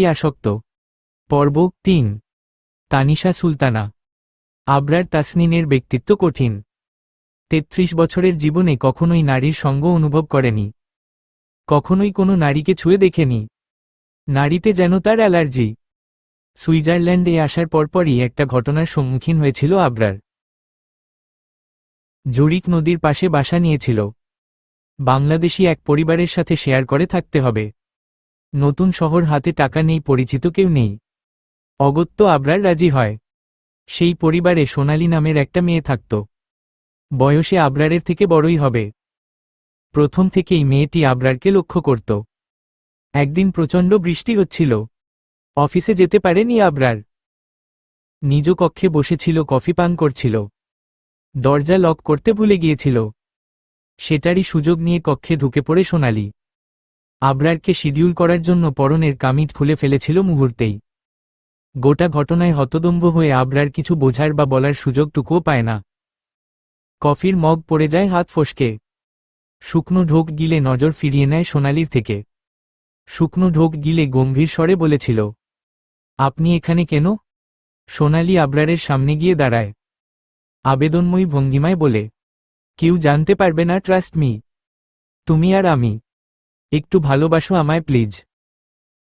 আসক্ত। পর্ব ৩। তানিশা সুলতানা। আবরার তাসনিনের ব্যক্তিত্ব কঠিন। ৩৩ বছরের জীবনে কখনোই নারীর সঙ্গ অনুভব করেনি, কখনোই কোনো নারীকে ছুঁয়ে দেখেনি। নারীতে যেন তার অ্যালার্জি। সুইজারল্যান্ডে আসার পরপরই একটা ঘটনার সম্মুখীন হয়েছিল আবরার। জুরিক নদীর পাশে বাসা নিয়েছিল। বাংলাদেশি এক পরিবারের সাথে শেয়ার করে থাকতে হবে। নতুন শহর, হাতে টাকা নেই, পরিচিত কেউ নেই। অগত্যা আবরার রাজি হয়। সেই পরিবারে সোনালী নামের একটা মেয়ে থাকত। বয়সে আবরারের থেকে বড়ই হবে। প্রথম থেকেই মেয়েটি আবরারকে লক্ষ্য করত। একদিন প্রচণ্ড বৃষ্টি হচ্ছিল। অফিসে যেতে পারেনি আবরার। নিজ কক্ষে বসেছিল, কফি পান করছিল। দরজা লক করতে ভুলে গিয়েছিল। সেটারই সুযোগ নিয়ে কক্ষে ঢুকে পড়ে সোনালী। আবরারকে শিডিউল করার জন্য পরনের কামিজ খুলে ফেলেছিল মুহূর্তেই। গোটা ঘটনায় হতদম্ব হয়ে আবরার কিছু বোঝার বা বলার সুযোগটুকুও পায় না। কফির মগ পড়ে যায় হাত ফসকে। শুকনো ঢোক গিলে নজর ফিরিয়ে নেয় সোনালীর থেকে। শুকনো ঢোক গিলে গম্ভীর স্বরে বলেছিল, আপনি এখানে কেন? সোনালী আবরারের সামনে গিয়ে দাঁড়ায়, আবেদনময়ী ভঙ্গিমায় বলে, কেউ জানতে পারবে না, ট্রাস্ট মি। তুমি আর আমি। একটু ভালোবাসো আমায় প্লিজ।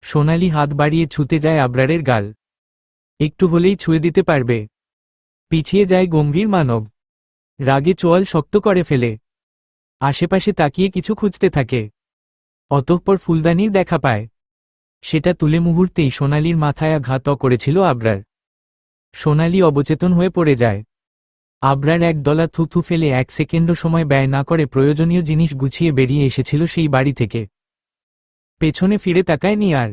সোনালী হাত বাড়িয়ে ছুঁতে যায় আবরারের গাল। একটু হলেই ছুঁয়ে দিতে পারবে। পিছিয়ে যায় গম্ভীর মানব। রাগে চোয়াল শক্ত করে ফেলে। আশেপাশে তাকিয়ে কিছু খুঁজতে থাকে। অতঃপর ফুলদানির দেখা পায়। সেটা তুলে মুহূর্তেই সোনালীর মাথায় আঘাত করেছিল আবরার। সোনালী অবচেতন হয়ে পড়ে যায়। আবরার এক দলা থুথু ফেলে 1 সেকেন্ডও সময় ব্যয় না করে প্রয়োজনীয় জিনিস গুছিয়ে বেরিয়ে এসেছিল সেই বাড়ি থেকে। পেছনে ফিরে তাকায়নি আর।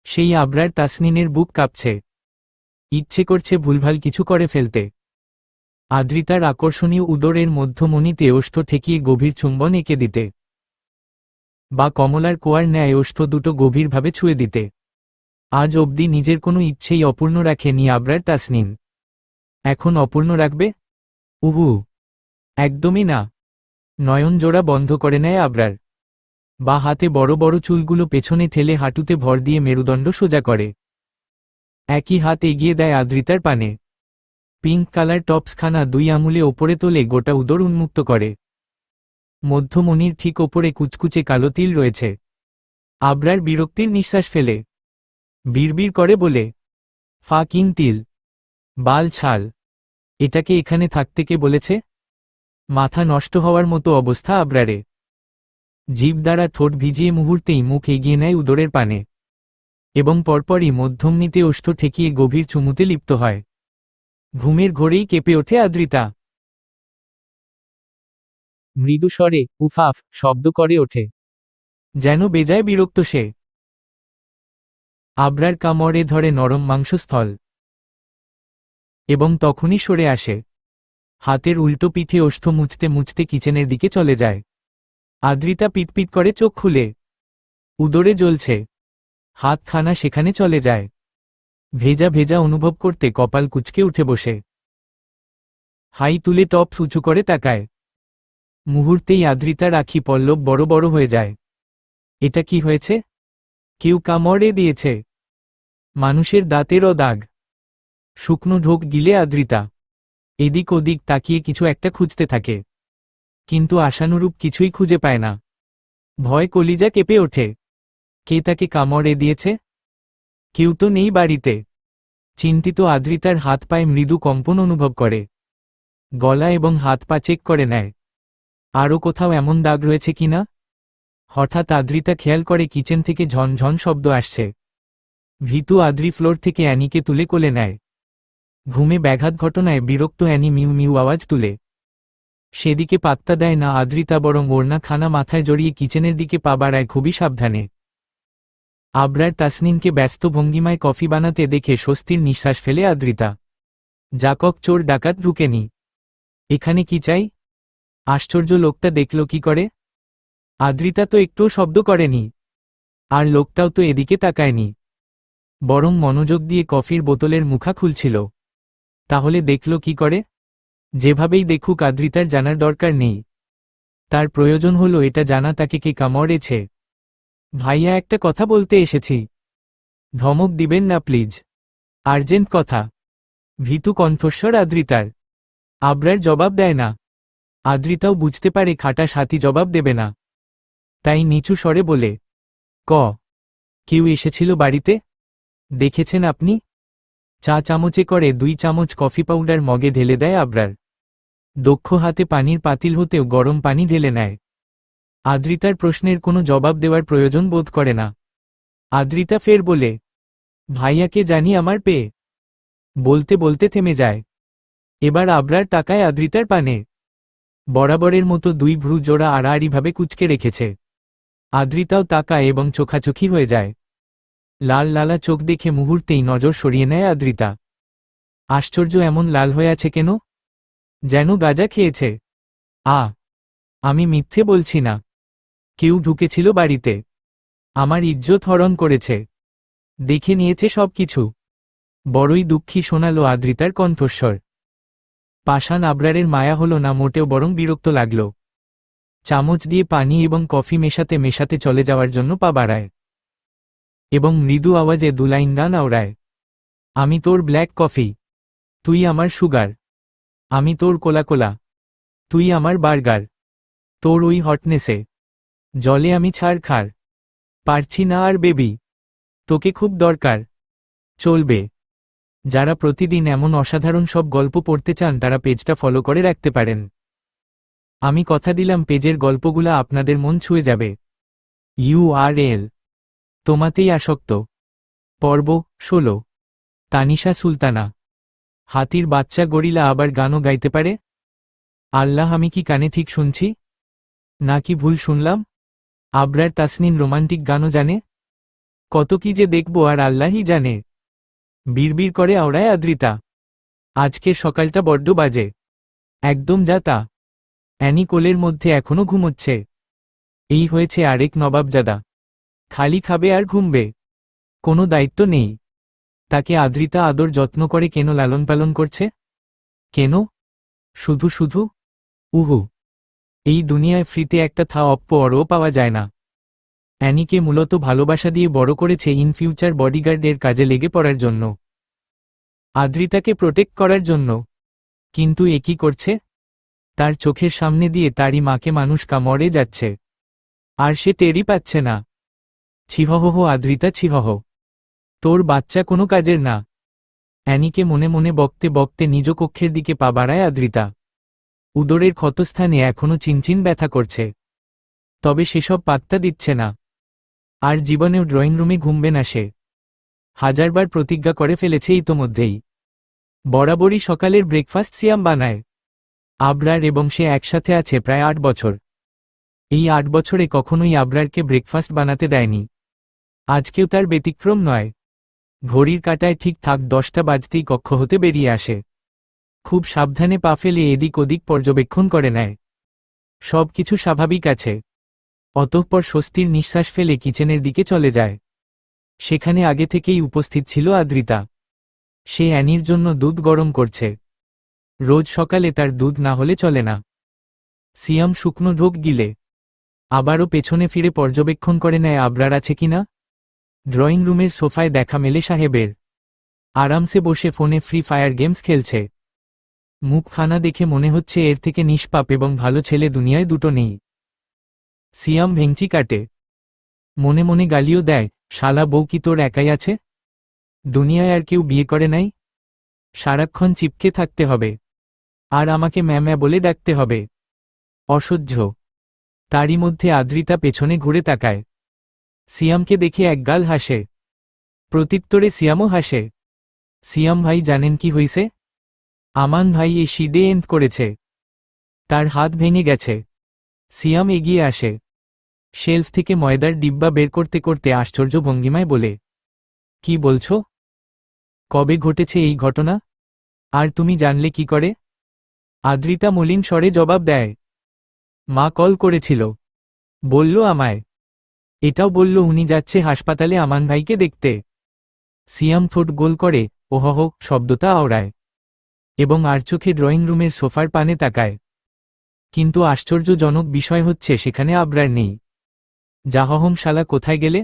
সেই আবরার তাসনিনের বুক কাঁপছে। ইচ্ছে করছে ভুলভাল কিছু করে ফেলতে। আদ্রিতার আকর্ষণীয় উদরের মধ্যমণিতে ওষ্ঠ ঠেকিয়ে গভীর চুম্বন এঁকে দিতে, বা কমলার কোয়ার ন্যায় ওষ্ঠ দুটো গভীরভাবে ছুঁয়ে দিতে। আজ অবধি নিজের কোনো ইচ্ছেই অপূর্ণ রাখেনি আবরার তাসনিন। এখন অপূর্ণ রাখবে? উহু, একদমই না। নয়ন জোড়া বন্ধ করে নেয় আবরার। বা হাতে বড় বড় চুলগুলো পেছনে ঠেলে হাঁটুতে ভর দিয়ে মেরুদণ্ড সোজা করে। একই হাত এগিয়ে দেয় আদ্রিতার পানে। পিঙ্ক কালার টপসখানা 2 আঙুলে ওপরে তোলে, গোটা উদর উন্মুক্ত করে। মধ্যমণির ঠিক ওপরে কুচকুচে কালো তিল রয়েছে। আবরার বিরক্তির নিঃশ্বাস ফেলে। বিড়বিড় করে বলে, ফাকিং তিল, বাল ছাল। এটাকে এখানে থাকতে কে বলেছে? মাথা নষ্ট হওয়ার মতো অবস্থা আবরারে। জিভ দ্বারা ঠোঁট ভিজিয়ে মুহূর্তেই মুখ এগিয়ে নেয় উদরের পানে, এবং পরপরই মধ্যমণিতে ওষ্ঠ ঠেকিয়ে গভীর চুমুতে লিপ্ত হয়। ঘুমের ঘোরেই কেঁপে ওঠে আদ্রিতা। মৃদু স্বরে উফাফ শব্দ করে ওঠে, যেন বেজায় বিরক্ত সে। আবরার কামড়ে ধরে নরম মাংসস্থল, এবং তখনই সরে আসে। হাতের উল্টো পিঠে ওষ্ঠ মুছতে মুছতে কিচেনের দিকে চলে যায়। আদ্রিতা পিটপিট করে চোখ খুলে। উদরে জ্বলছে। হাতখানা সেখানে চলে যায়। ভেজা ভেজা অনুভব করতে কপাল কুঁচকে উঠে বসে। হাই তুলে টপ উঁচু করে তাকায়। মুহূর্তেই আদ্রিতার আখি পল্লব বড় বড় হয়ে যায়। এটা কি হয়েছে? কেউ কামড়ে দিয়েছে। মানুষের দাঁতেরও দাগ। শুকনো ঢোক গিলে আদ্রিতা এদিক ওদিক তাকিয়ে কিছু একটা খুঁজতে থাকে, কিন্তু আশানুরূপ কিছুই খুঁজে পায় না। ভয় কলিজা কেঁপে ওঠে। কে তাকে কামড়ে দিয়েছে? কেউ তো নেই বাড়িতে। চিন্তিত আদ্রিতার হাত পায়ে মৃদু কম্পন অনুভব করে। গলা এবং হাত পা চেক করে নেয়, আরও কোথাও এমন দাগ রয়েছে কিনা। হঠাৎ আদ্রিতা খেয়াল করে কিচেন থেকে ঝনঝন শব্দ আসছে। ভীতু আদ্রি ফ্লোর থেকে অ্যানিকে তুলে কোলে নেয়। ঘুমে ব্যাঘাত ঘটনায় বিরক্ত অ্যানি মিউ মিউ আওয়াজ তুলে। সেদিকে পাত্তা দেয় না আদ্রিতা, বরং ওড়না খানা মাথায় জড়িয়ে কিচেনের দিকে পা বাড়ায় খুবই সাবধানে। আবরার তাসনিনকে ব্যস্ত ভঙ্গিমায় কফি বানাতে দেখে স্বস্তির নিঃশ্বাস ফেলে আদ্রিতা। যাকক চোর ডাকাত ঢুকেনি। এখানে কি চাই? আশ্চর্য, লোকটা দেখল কি করে? আদ্রিতা তো একটুও শব্দ করেনি। আর লোকটাও তো এদিকে তাকায়নি, বরং মনোযোগ দিয়ে কফির বোতলের মুখা খুলছিল। তাহলে দেখল কি করে? যেভাবেই দেখুক, আদ্রিতার জানার দরকার নেই। তার প্রয়োজন হলো এটা জানা, তাকে কে কামড়েছে। ভাইয়া, একটা কথা বলতে এসেছি। ধমক দিবেন না প্লিজ। আর্জেন্ট কথা। ভীতু কণ্ঠস্বর আদ্রিতার। আবরার জবাব দেয় না। আদ্রিতাও বুঝতে পারে খাটাস হাতি জবাব দেবে না। তাই নিচু স্বরে বলে, ক কেউ এসেছিল বাড়িতে? দেখেছেন আপনি? চা চামচে করে 2 চামচ কফি পাউডার মগে ঢেলে দেয় আবরার। দক্ষ হাতে পানির পাতিল হতেও গরম পানি ঢেলে নেয়। আদ্রিতার প্রশ্নের কোনো জবাব দেওয়ার প্রয়োজন বোধ করে না। আদ্রিতা ফের বলে, ভাইয়াকে জানি আমার পেয়ে। বলতে বলতে থেমে যায়। এবার আবরার তাকায় আদ্রিতার পানে। বরাবরের মতো 2 ভ্রু জোড়া আড়াআড়িভাবে কুঁচকে রেখেছে। আদ্রিতাও তাকায় এবং চোখাচোখি হয়ে যায়। লাল লালা চোখ দেখে মুহূর্তেই নজর সরিয়ে নেয় আদ্রিতা। আশ্চর্য, এমন লাল হয়ে আছে কেন? যেন গাঁজা খেয়েছে। আমি মিথ্যে বলছি না। কেউ ঢুকেছিল বাড়িতে। আমার ইজ্জত হরণ করেছে। দেখে নিয়েছে সবকিছু। বড়ই দুঃখী শোনালো আদ্রিতার কণ্ঠস্বর। পাষাণ আবরারের মায়া হলো না মোটেও, বরং বিরক্ত লাগল। চামচ দিয়ে পানি এবং কফি মেশাতে মেশাতে চলে যাওয়ার জন্য পা বাড়ায় এবং মৃদু আওয়াজে 2 লাইন গান আওড়ায়। আমি তোর ব্ল্যাক কফি, তুই আমার সুগার। আমি তোর কোলা কোলা, তুই আমার বার্গার। তোর ওই হটনেসে জলে আমি ছাড়খাড়। পারছি না আর বেবি, তোকে খুব দরকার। চলবে। যারা প্রতিদিন এমন অসাধারণ সব গল্প পড়তে চান তারা পেজটা ফলো করে রাখতে পারেন। আমি কথা দিলাম পেজের গল্পগুলা আপনাদের মন ছুঁয়ে যাবে। URL তোমাতেই আসক্ত। পর্ব 16। তানিশা সুলতানা। হাতির বাচ্চা গরিলা আবার গানও গাইতে পারে? আল্লাহ, আমি কি কানে ঠিক শুনছি নাকি ভুল শুনলাম? আবরার তাসনিন রোমান্টিক গানও জানে? কত কি যে দেখব আর আল্লাহই জানে। বিড়বিড় করে আওড়ায় আদ্রিতা। আজকের সকালটা বড্ড বাজে। একদম যা তা। অ্যানি কোলের মধ্যে এখনো ঘুমোচ্ছে। এই হয়েছে আরেক নবাবজাদা। খালি খাবে আর ঘুমবে। কোনো দায়িত্ব নেই। তাকে আদ্রিতা আদর যত্ন করে কেন লালন পালন করছে? কেন? শুধু শুধু? উহু। এই দুনিয়ায় ফ্রিতে একটা থা অপ্পরও পাওয়া যায় না। অ্যানিকে মূলত ভালোবাসা দিয়ে বড় করেছে ইন ফিউচার বডিগার্ডের কাজে লেগে পড়ার জন্য, আদ্রিতাকে প্রোটেক্ট করার জন্য। কিন্তু এ কি করছে? তার চোখের সামনে দিয়ে তারই মাকে মানুষ মরে যাচ্ছে, আর সে টেরই পাচ্ছে না। ছিহহ আদ্রিতা, ছিহহ। তোর বাচ্চা কোনো কাজের না। অ্যানিকে মনে মনে বকতে বকতে নিজ কক্ষের দিকে পা বাড়ায় আদ্রিতা। উদরের ক্ষতস্থানে এখনো চিনচিন ব্যথা করছে, তবে সেসব পাত্তা দিচ্ছে না। আর জীবনেও ড্রয়িং রুমে ঘুমবে না সে। হাজারবার প্রতিজ্ঞা করে ফেলেছে ইতোমধ্যেই। বরাবরই সকালের ব্রেকফাস্ট সিয়াম বানায়। আবরার এবং সে একসাথে আছে প্রায় 8 বছর। এই 8 বছরে কখনোই আবরারকে ব্রেকফাস্ট বানাতে দেয়নি। আজকেও তার ব্যতিক্রম নয়। ঘড়ির কাঁটায় ঠিকঠাক 10টা বাজতেই কক্ষ হতে বেরিয়ে আসে। খুব সাবধানে পা ফেলে এদিক ওদিক পর্যবেক্ষণ করে নেয়। সব কিছু স্বাভাবিক আছে। অতঃপর স্বস্তির নিঃশ্বাস ফেলে কিচেনের দিকে চলে যায়। সেখানে আগে থেকেই উপস্থিত ছিল আদ্রিতা। সে অ্যানির জন্য দুধ গরম করছে। রোজ সকালে তার দুধ না হলে চলে না। সিয়াম শুকনো ঢোক গিলে আবারও পেছনে ফিরে পর্যবেক্ষণ করে নেয় আবরার আছে কিনা। ড্রয়িং রুমের সোফায় দেখা মেলে সাহেবের। আরামসে বসে ফোনে ফ্রি ফায়ার গেমস খেলছে। মুখখানা দেখে মনে হচ্ছে এর থেকে নিষ্পাপ এবং ভালো ছেলে দুনিয়ায় দুটো নেই। সিয়াম ভেঙচি কাটে। মনে মনে গালিও দেয়, শালা বউ কি তোর একাই আছে? দুনিয়ায় আর কেউ বিয়ে করে নাই? সারাক্ষণ চিপকে থাকতে হবে, আর আমাকে ম্যাম্যা বলে ডাকতে হবে। অসহ্য। তারই মধ্যে আদ্রিতা পেছনে ঘুরে তাকায়। সিয়ামকে দেখে একগাল হাসে। প্রত্যুত্তরে সিয়ামও হাসে। সিয়াম ভাই, জানেন কি হইছে? আমান ভাই এ শিডে এন্ড করেছে। তার হাত ভেঙে গেছে। সিয়াম এগিয়ে আসে। শেলফ থেকে ময়দার ডিব্বা বের করতে করতে আশ্চর্য ভঙ্গিমায় বলে, কি বলছো? কবে ঘটেছে এই ঘটনা? আর তুমি জানলে কি করে? আদ্রিতা মলিন স্বরে জবাব দেয়, মা কল করেছিল, বলল আমায়। এটাও বলল উনি যাচ্ছে হাসপাতালে আমান ভাইকে দেখতে। সিয়াম ঠোঁট গোল করে ওহহ শব্দটা আওড়ায় এবং আর চোখে ড্রয়িং রুমের সোফার পানে তাকায়। কিন্তু আশ্চর্যজনক বিষয় হচ্ছে সেখানে আবরার নেই। জাহহম শালা, কোথায় গেলে?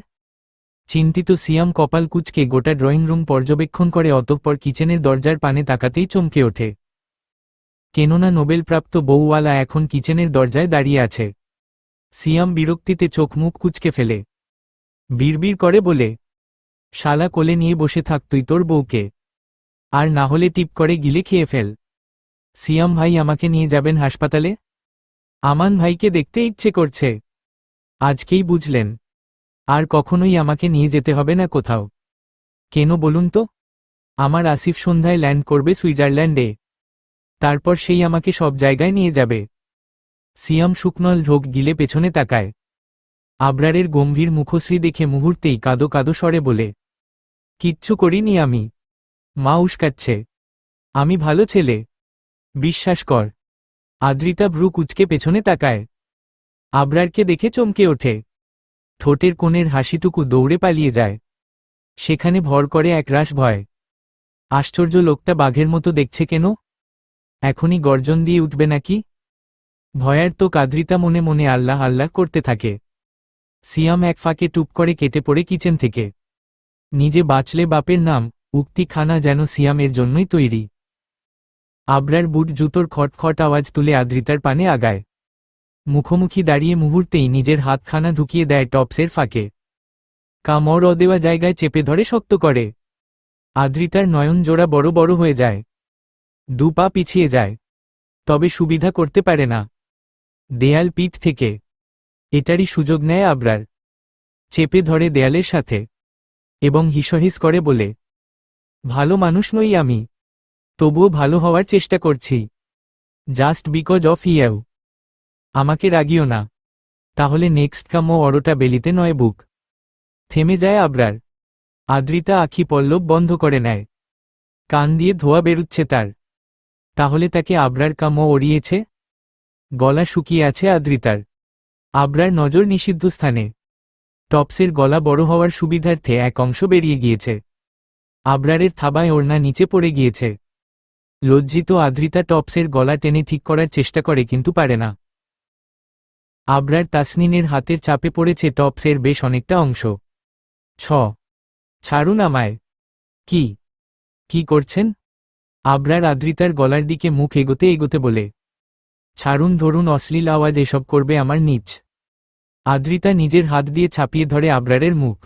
চিন্তিত সিয়াম কপাল কুঁচকে গোটা ড্রয়িং রুম পর্যবেক্ষণ করে, অতঃপর কিচেনের দরজার পানে তাকাতেই চমকে ওঠে। কেননা নোবেলপ্রাপ্ত বউওয়ালা এখন কিচেনের দরজায় দাঁড়িয়ে আছে। সিয়াম বিরক্তিতে চোখ মুখ কুঁচকে ফেলে। বিড়বিড় করে বলে, শালা কোলে নিয়ে বসে থাক তুই তোর বউকে, আর না হলে টিপ করে গিলে খেয়ে ফেল। সিয়াম ভাই আমাকে নিয়ে যাবেন হাসপাতালে? আমান ভাইকে দেখতে ইচ্ছে করছে। আজকেই বুঝলেন, আর কখনোই আমাকে নিয়ে যেতে হবে না কোথাও। কেন বলুন তো? আমার আসিফ সন্ধ্যায় ল্যান্ড করবে সুইজারল্যান্ডে, তারপর সেই আমাকে সব জায়গায় নিয়ে যাবে। সিয়াম শুকনল ঢোক গিলে পেছনে তাকায়। আবরারের গম্ভীর মুখশ্রী দেখে মুহূর্তেই কাঁদো কাঁদো স্বরে বলে, কিচ্ছু করিনি আমি, মা উস্কাচ্ছে, আমি ভালো ছেলে, বিশ্বাস কর। আদ্রিতা ভ্রু কুঁচকে পেছনে তাকায়। আবরারকে দেখে চমকে ওঠে। ঠোঁটের কোণের হাসিটুকু দৌড়ে পালিয়ে যায়। সেখানে ভর করে একরাশ ভয়। আশ্চর্য, লোকটা বাঘের মতো দেখছে কেন? এখনই গর্জন দিয়ে উঠবে নাকি? ভয়ার্ত আদ্রিতা মনে মনে আল্লাহ আল্লাহ করতে থাকে। সিয়াম এক ফাঁকে টুপ করে কেটে পড়ে কিচেন থেকে। নিজে বাঁচলে বাপের নাম উক্তিখানা যেন সিয়ামের জন্যই তৈরি। আবরার বুট জুতোর খটখট আওয়াজ তুলে আদ্রিতার পানে আগায়। মুখোমুখি দাঁড়িয়ে মুহূর্তেই নিজের হাতখানা ঢুকিয়ে দেয় টপসের ফাঁকে। কামড় অদেওয়া জায়গায় চেপে ধরে শক্ত করে। আদ্রিতার নয়ন জোড়া বড় বড় হয়ে যায়। দু পা পিছিয়ে যায়, তবে সুবিধা করতে পারে না। দেয়াল পিঠ থেকে। এটারই সুযোগ নেয় আবরার। চেপে ধরে দেয়ালের সাথে এবং হিসহিস করে বলে, ভালো মানুষ নই আমি, তবুও ভালো হওয়ার চেষ্টা করছি। Just because of you. আমাকে রাগিও না, তাহলে নেক্সট কামো অরোটা বেলিতে নয় বুক। থেমে যায় আবরার। আদ্রিতা আখি পল্লব বন্ধ করে নেয়। কান দিয়ে ধোয়া বেরুচ্ছে তার। তাহলে তাকে আবরার কামো ওড়িয়েছে? গলা শুকিয়ে আছে আদ্রিতার। আবরার নজর নিষিদ্ধ স্থানে। টপসের গলা বড় হওয়ার সুবিধার্থে এক অংশ বেরিয়ে গিয়েছে। আবরারের থাবায় ওড়না নিচে পড়ে গিয়েছে। লজ্জিত আদ্রিতা টপসের গলা টেনে ঠিক করার চেষ্টা করে কিন্তু পারে না। আবরার তাসনিনের হাতের চাপে পড়েছে টপসের বেশ অনেকটা অংশ। ছাড়ুন আমায়। কি কি করছেন? আবরার আদ্রিতার গলার দিকে মুখ এগোতে এগোতে বলে, ছাড়ুন, ধরুন, অশ্লীল আওয়াজ এসব করবে আমার নিচ। আদ্রিতা নিজের হাত দিয়ে ছাপিয়ে ধরে আবরারের মুখ।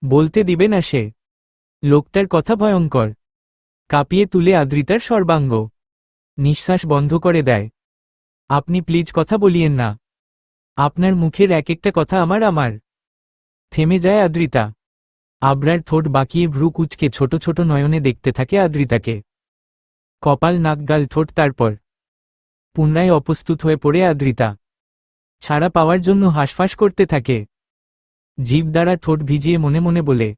বলতে দিবে না সে। লোকটার কথা ভয়ঙ্কর। কাঁপিয়ে তুলে আদ্রিতার সর্বাঙ্গ। নিঃশ্বাস বন্ধ করে দেয়। আপনি প্লিজ কথা বলিয়েন না। আপনার মুখের এক একটা কথা আমার। থেমে যায় আদ্রিতা। আবরার ঠোঁট বাঁকিয়ে ভ্রু কুঁচকে ছোট ছোট নয়নে দেখতে থাকে আদ্রিতাকে। কপাল, নাক, গাল, ঠোঁট, তারপর পুনরায় অপ্রস্তুত হয়ে পড়ে আদ্রিতা। ছাড়া পাওয়ার জন্য হাঁসফাঁস করতে থাকে। জিভ দ্বারা ঠোঁট ভিজিয়ে মনে মনে বলে,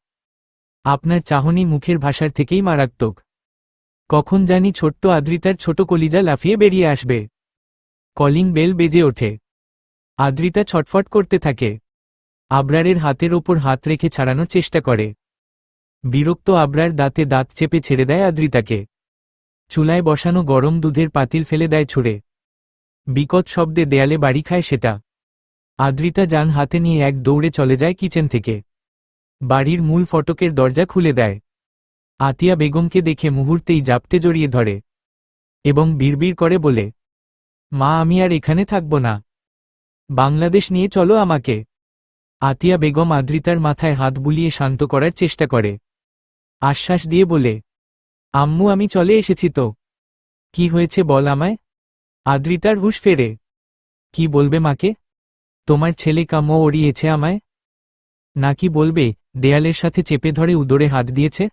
আপনার চাহনি মুখের ভাষার থেকেই মারাত্মক। কখন জানি ছোট্ট আদ্রিতার ছোট কলিজা লাফিয়ে বেরিয়ে আসবে। কলিং বেল বেজে ওঠে। আদ্রিতা ছটফট করতে থাকে। আবরারের হাতের ওপর হাত রেখে ছাড়ানোর চেষ্টা করে। বিরক্ত আবরার দাঁতে দাঁত চেপে ছেড়ে দেয় আদ্রিতাকে। চুলায় বসানো গরম দুধের পাতিল ফেলে দেয় ছুঁড়ে। বিকট শব্দে দেয়ালে বাড়ি খায় সেটা। আদ্রিতা যান হাতে নিয়ে এক দৌড়ে চলে যায় কিচেন থেকে। বাড়ির মূল ফটকের দরজা খুলে দেয়। আতিয়া বেগমকে দেখে মুহূর্তেই জাপটে জড়িয়ে ধরে এবং বিড়বিড় করে বলে, মা, আমি আর এখানে থাকব না, বাংলাদেশ নিয়ে চলো আমাকে। আতিয়া বেগম আদ্রিতার মাথায় হাত বুলিয়ে শান্ত করার চেষ্টা করে। আশ্বাস দিয়ে বলে, আম্মু, আমি চলে এসেছি তো। কি হয়েছে বল আমায়। আদ্রিতার হুঁশ ফেরে। কি বলবে মাকে? তোমার ছেলে কামো ওড়িয়েছে আমায়? নাকি বলবে দেয়ালের সাথে চেপে ধরে উদরে হাত দিয়েছে?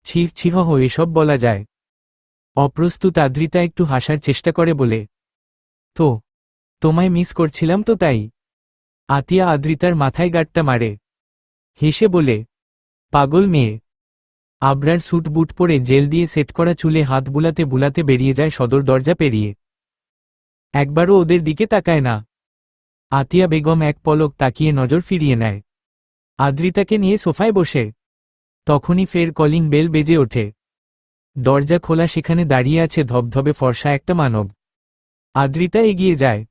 ছিহ ছিহ, এসব বলা যায়? অপ্রস্তুত আদ্রিতা একটু হাসার চেষ্টা করে বলে, তো তোমায় মিস করছিলাম তো তাই। আতিয়া আদ্রিতার মাথায় গাঁটটা মারে। হেসে বলে, পাগল মেয়ে। আবরার স্যুট বুট পরে জেল দিয়ে সেট করা চুলে হাত বুলাতে বুলাতে বেরিয়ে যায় সদর দরজা পেরিয়ে। একবারও ওদের দিকে তাকায় না। আতিয়া বেগম এক পলক তাকিয়ে নজর ফিরিয়ে নেয়। আদ্রিতাকে নিয়ে সোফায় বসে। তখনই ফের কলিং বেল বেজে ওঠে। দরজা খোলা, সেখানে দাঁড়িয়ে আছে ধবধবে ফর্সা একটা মানব। আদ্রিতা এগিয়ে যায়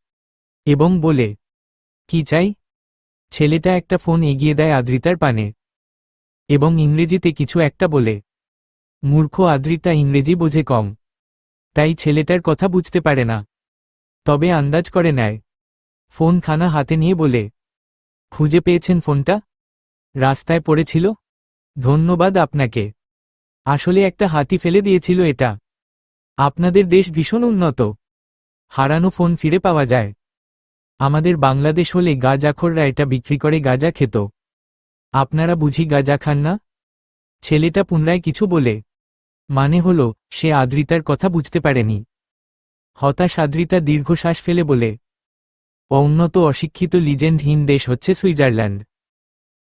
এবং বলে, কি চাই? ছেলেটা একটা ফোন এগিয়ে দেয় আদ্রিতার পানে এবং ইংরেজিতে কিছু একটা বলে। মূর্খ আদ্রিতা ইংরেজি বোঝে কম, তাই ছেলেটার কথা বুঝতে পারে না, তবে আন্দাজ করে নেয়। ফোন খানা হাতে নিয়ে বলে, খুঁজে পেয়েছেন ফোনটা? রাস্তায় পড়েছিল? ধন্যবাদ আপনাকে। আসলে একটা হাতি ফেলে দিয়েছিল এটা। আপনাদের দেশ ভীষণ উন্নত, হারানো ফোন ফিরে পাওয়া যায়। আমাদের বাংলাদেশ হলে গাঁজাখোররা এটা বিক্রি করে গাঁজা খেত। আপনারা বুঝি গাঁজা খান না? ছেলেটা পুনরায় কিছু বলে, মানে হলো সে আদ্রিতার কথা বুঝতে পারেনি। হতাশ আদ্রিতা দীর্ঘশ্বাস ফেলে বলে, উন্নত অশিক্ষিত লিজেন্ডহীন দেশ হচ্ছে সুইজারল্যান্ড।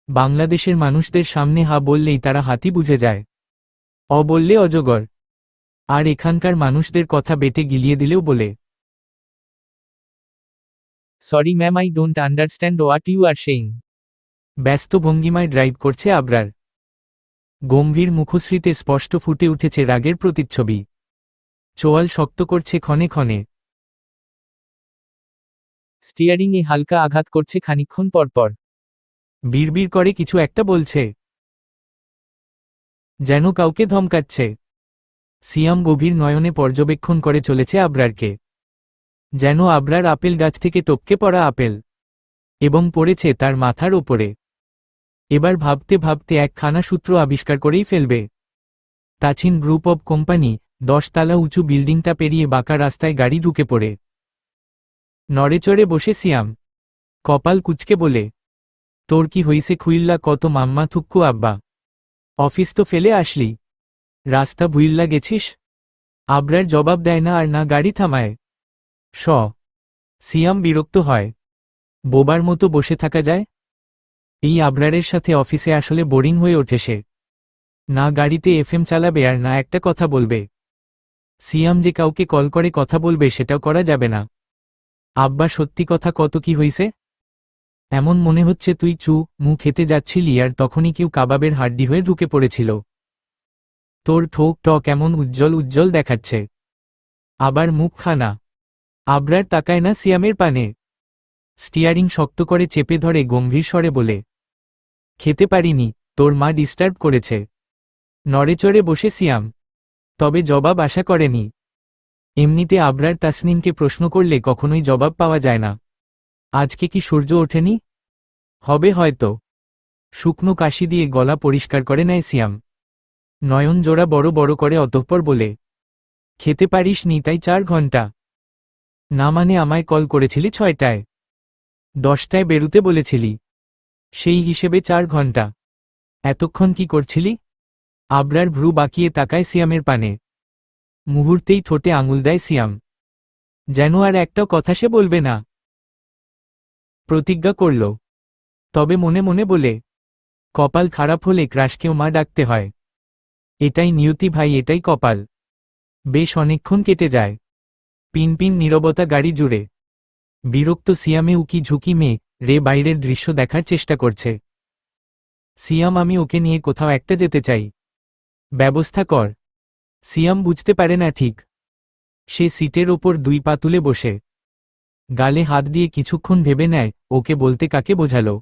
বাংলাদেশের মানুষদের সামনে হা বললেই তারা হাতি বুঝে যায়, বললে অজগর। আর এখানকার মানুষদের কথা বেটে গিলিয়ে দিলেও বলে, sorry ma'am, I don't understand what you are saying. ব্যস্ত ভঙ্গিমায় ড্রাইভ করছে আবরার। গম্ভীর মুখশ্রীতে স্পষ্ট ফুটে উঠেছে রাগের প্রতিচ্ছবি। চোয়াল শক্ত করছে ক্ষণে ক্ষণে। স্টিয়ারিংয়ে হালকা আঘাত করছে খানিকক্ষণ পরপর। বিড়বিড় করে কিছু একটা বলছে, যেন কাউকে ধমকাচ্ছে। সিয়াম গভীর নয়নে পর্যবেক্ষণ করে চলেছে আবরারকে, যেন আবরার আপেল গাছ থেকে টপকে পড়া আপেল, এবং পড়েছে তার মাথার ওপরে। এবার ভাবতে ভাবতে একখানা সূত্র আবিষ্কার করেই ফেলবে। তাছিন গ্রুপ অব কোম্পানি, 10 তলা উঁচু বিল্ডিংটা পেরিয়ে বাঁকা রাস্তায় গাড়ি ঢুকে পড়ে। নড়েচড়ে বসে সিয়াম, কপাল কুচকে বলে, তোর কি হইছে খুইল্লা কত মাম্মা থুক্কু আব্বা? অফিস তো ফেলে আসলি, রাস্তা ভুইল্লা গেছিস? আবরার জবাব দেয় না আর না গাড়ি থামায়। সিয়াম বিরক্ত হয়, বোবার মতো বসে থাকা যায়? এই আবরারের সাথে অফিসে আসলে বোরিং হয়ে ওঠে সে। না গাড়িতে এফএম চালাবে আর না একটা কথা বলবে। সিয়াম যে কাউকে কল করে কথা বলবে সেটাও করা যাবে না। আব্বা সত্যি কথা কত কি হইছে? এমন মনে হচ্ছে তুই মু খেতে যাচ্ছিলি আর তখনই কেউ কাবাবের হাড্ডি হয়ে ঢুকে পড়েছিল। তোর ঠোক টক এমন উজ্জ্বল উজ্জ্বল দেখাচ্ছে, আবার মুখ খানা। আবরার তাকায় না সিয়ামের পানে। স্টিয়ারিং শক্ত করে চেপে ধরে গম্ভীর স্বরে বলে, খেতে পারিনি, তোর মা ডিস্টার্ব করেছে। নড়েচড়ে বসে সিয়াম, তবে জবাব আশা করেনি। এমনিতে আবরার তাসনিমকে প্রশ্ন করলে কখনোই জবাব পাওয়া যায় না। আজকে কি সূর্য ওঠেনি? হবে হয়তো। শুকনো কাশি দিয়ে গলা পরিষ্কার করে নেয় সিয়াম। নয়ন জোড়া বড় বড় করে অতঃপর বলে, খেতে পারিস নি তাই 4 ঘন্টা? না মানে আমায় কল করেছিলি 6টায়, 10টায় বেরুতে বলেছিলি, সেই হিসেবে 4 ঘন্টা। এতক্ষণ কি করছিলি? আবরার ভ্রু বাঁকিয়ে তাকায় সিয়ামের পানে। মুহূর্তেই ঠোঁটে আঙুল দেয় সিয়াম, যেন আর একটাও কথা সে বলবে না। প্রতিজ্ঞা করল, তবে মনে মনে বলে, কপাল খারাপ হলে ক্রাশকেও মা ডাকতে হয়। এটাই নিয়তি ভাই, এটাই কপাল। বেশ অনেকক্ষণ কেটে যায়। পিনপিন নীরবতা গাড়ি জুড়ে। বিরক্ত সিয়ামে উকি ঝুঁকি মেয়ে রে বাইরের দৃশ্য দেখার চেষ্টা করছে। সিয়াম, আমি ওকে নিয়ে কোথাও একটা যেতে চাই, ব্যবস্থা কর। সিয়াম বুঝতে পারে না ঠিক। সে সিটের ওপর 2 পা তুলে বসে, গালে হাত দিয়ে কিছুক্ষণ ভেবে নেয় ওকে বলতে কাকে বোঝালো।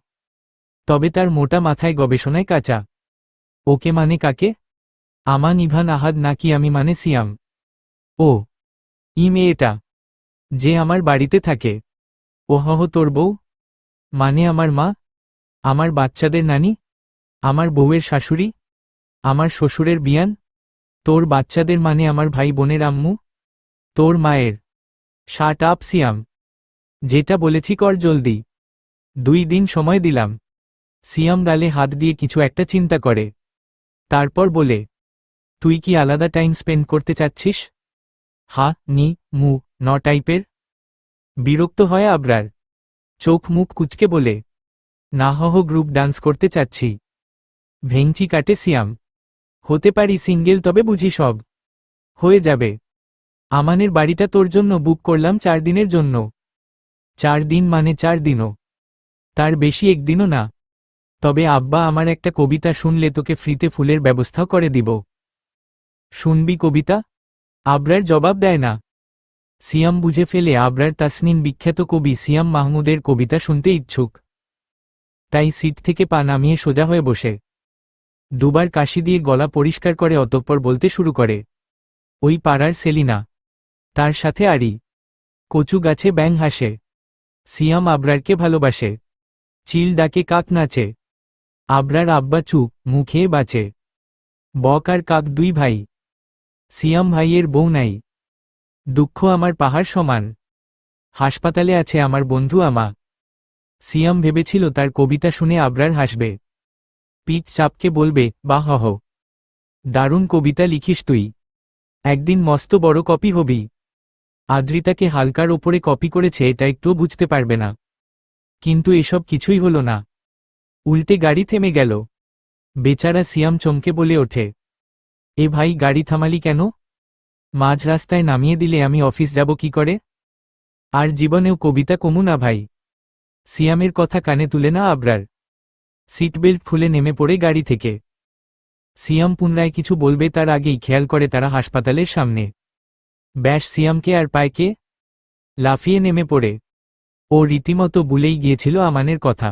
তবে তার মোটা মাথায় গবেষণায় কাঁচা। ওকে মানে কাকে? আমান ইভান আহাদ নাকি আমি মানে সিয়াম? ও, মেয়েটা যে আমার বাড়িতে থাকে। ওহহ, তোর বউ? মানে আমার মা, আমার বাচ্চাদের নানি, আমার বউয়ের শাশুড়ি, আমার শ্বশুরের বিয়ান। তোর বাচ্চাদের মানে আমার ভাই বোনের আম্মু, তোর মায়ের। শাট আপ সিয়াম, যেটা বলেছি কর জলদি। 2 দিন সময় দিলাম। সিয়াম গালে হাত দিয়ে কিছু একটা চিন্তা করে, তারপর বলে, তুই কি আলাদা টাইম স্পেন্ড করতে চাচ্ছিস? হা নি মু ন টাইপের। বিরক্ত হয় আবরার, চোখ মুখ কুচকে বলে, না গ্রুপ ডান্স করতে চাচ্ছি। ভেংচি কাটে সিয়াম, হতে পারি সিঙ্গেল, তবে বুঝি সব হয়ে যাবে। আমানের বাড়িটা তোর জন্য বুক করলাম 4 দিনের জন্য। 4 দিন মানে 4 দিনও, তার বেশি একদিনও না। তবে আব্বা আমার একটা কবিতা শুনলে তোকে ফ্রিতে ফুলের ব্যবস্থাও করে দিব। শুনবি কবিতা? আবরার জবাব দেয় না। সিয়াম বুঝে ফেলে আবরার তাসনিন বিখ্যাত কবি সিয়াম মাহমুদের কবিতা শুনতে ইচ্ছুক। তাই সিট থেকে পা নামিয়ে সোজা হয়ে বসে দুবার কাশি দিয়ে গলা পরিষ্কার করে অতঃপর বলতে শুরু করে, ওই পাড়ার সেলিনা, তার সাথে আরি, কচু গাছে ব্যাঙ হাসে, সিয়াম আবরারকে ভালোবাসে, চিল ডাকে কাক নাচে, আবরার আব্বা চুপ মুখে বাঁচে, বক আর কাক দুই ভাই, সিয়াম ভাইয়ের বউ নাই, দুঃখ আমার পাহাড় সমান, হাসপাতালে আছে আমার বন্ধু আমা। সিয়াম ভেবেছিল তার কবিতা শুনে আবরার হাসবে, পিঠ চাপকে বলবে, বাহ হ, দারুণ কবিতা লিখিস তুই, একদিন মস্ত বড় কপি হবি। আদ্রিতাকে হালকার ওপরে কপি করেছে এটা একটুও বুঝতে পারবে না। কিন্তু এসব কিছুই হলো না, উল্টে গাড়ি থেমে গেল। বেচারা সিয়াম চমকে বলে ওঠে, এ ভাই গাড়ি থামালি কেন? মাঝ রাস্তায় নামিয়ে দিলে আমি অফিস যাব কি করে? আর জীবনেও কবিতা কমু না ভাই। সিয়ামের কথা কানে তুলে না আবরার, সিট বেল্ট খুলে নেমে পড়ে গাড়ি থেকে। সিয়াম পুনরায় কিছু বলবে তার আগেই খেয়াল করে তারা হাসপাতালের সামনে। ব্যাস সিয়ামকে আর পায় কে? লাফিয়ে নেমে পড়ে ও রীতিমতো ভুলেই গিয়েছিল আমানের কথা।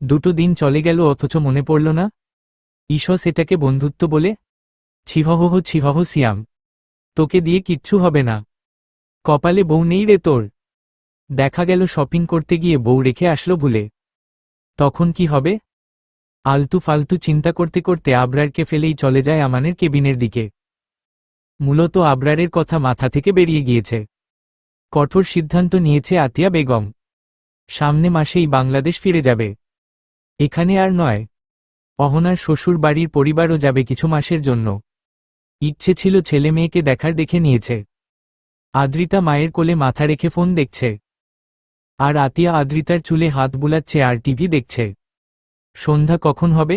2 দিন চলে গেল অথচ মনে পড়ল না। ঈষৎ এটাকে বন্ধুত্ব বলে? ছিহহ সিয়াম, তোকে দিয়ে কিচ্ছু হবে না, কপালে বউ নেই রে তোর। দেখা গেল শপিং করতে গিয়ে বউ রেখে আসলো ভুলে। তখন কি হবে? আলতু ফালতু চিন্তা করতে করতে আবরারকে ফেলেই চলে যায় আমানের কেবিনের দিকে। মূলত আবরারের কথা মাথা থেকে বেরিয়ে গিয়েছে। কঠোর সিদ্ধান্ত নিয়েছে আতিয়া বেগম, সামনে মাসেই বাংলাদেশ ফিরে যাবে। এখানে আর নয়, অহনার শ্বশুর বাড়ির পরিবারও যাবে কিছু মাসের জন্য। ইচ্ছে ছিল ছেলে মেয়েকে দেখার, দেখে নিয়েছে। আদ্রিতা মায়ের কোলে মাথা রেখে ফোন দেখছে, আর আতিয়া আদ্রিতার চুলে হাত বুলাচ্ছে আর টিভি দেখছে। সন্ধ্যা কখন হবে?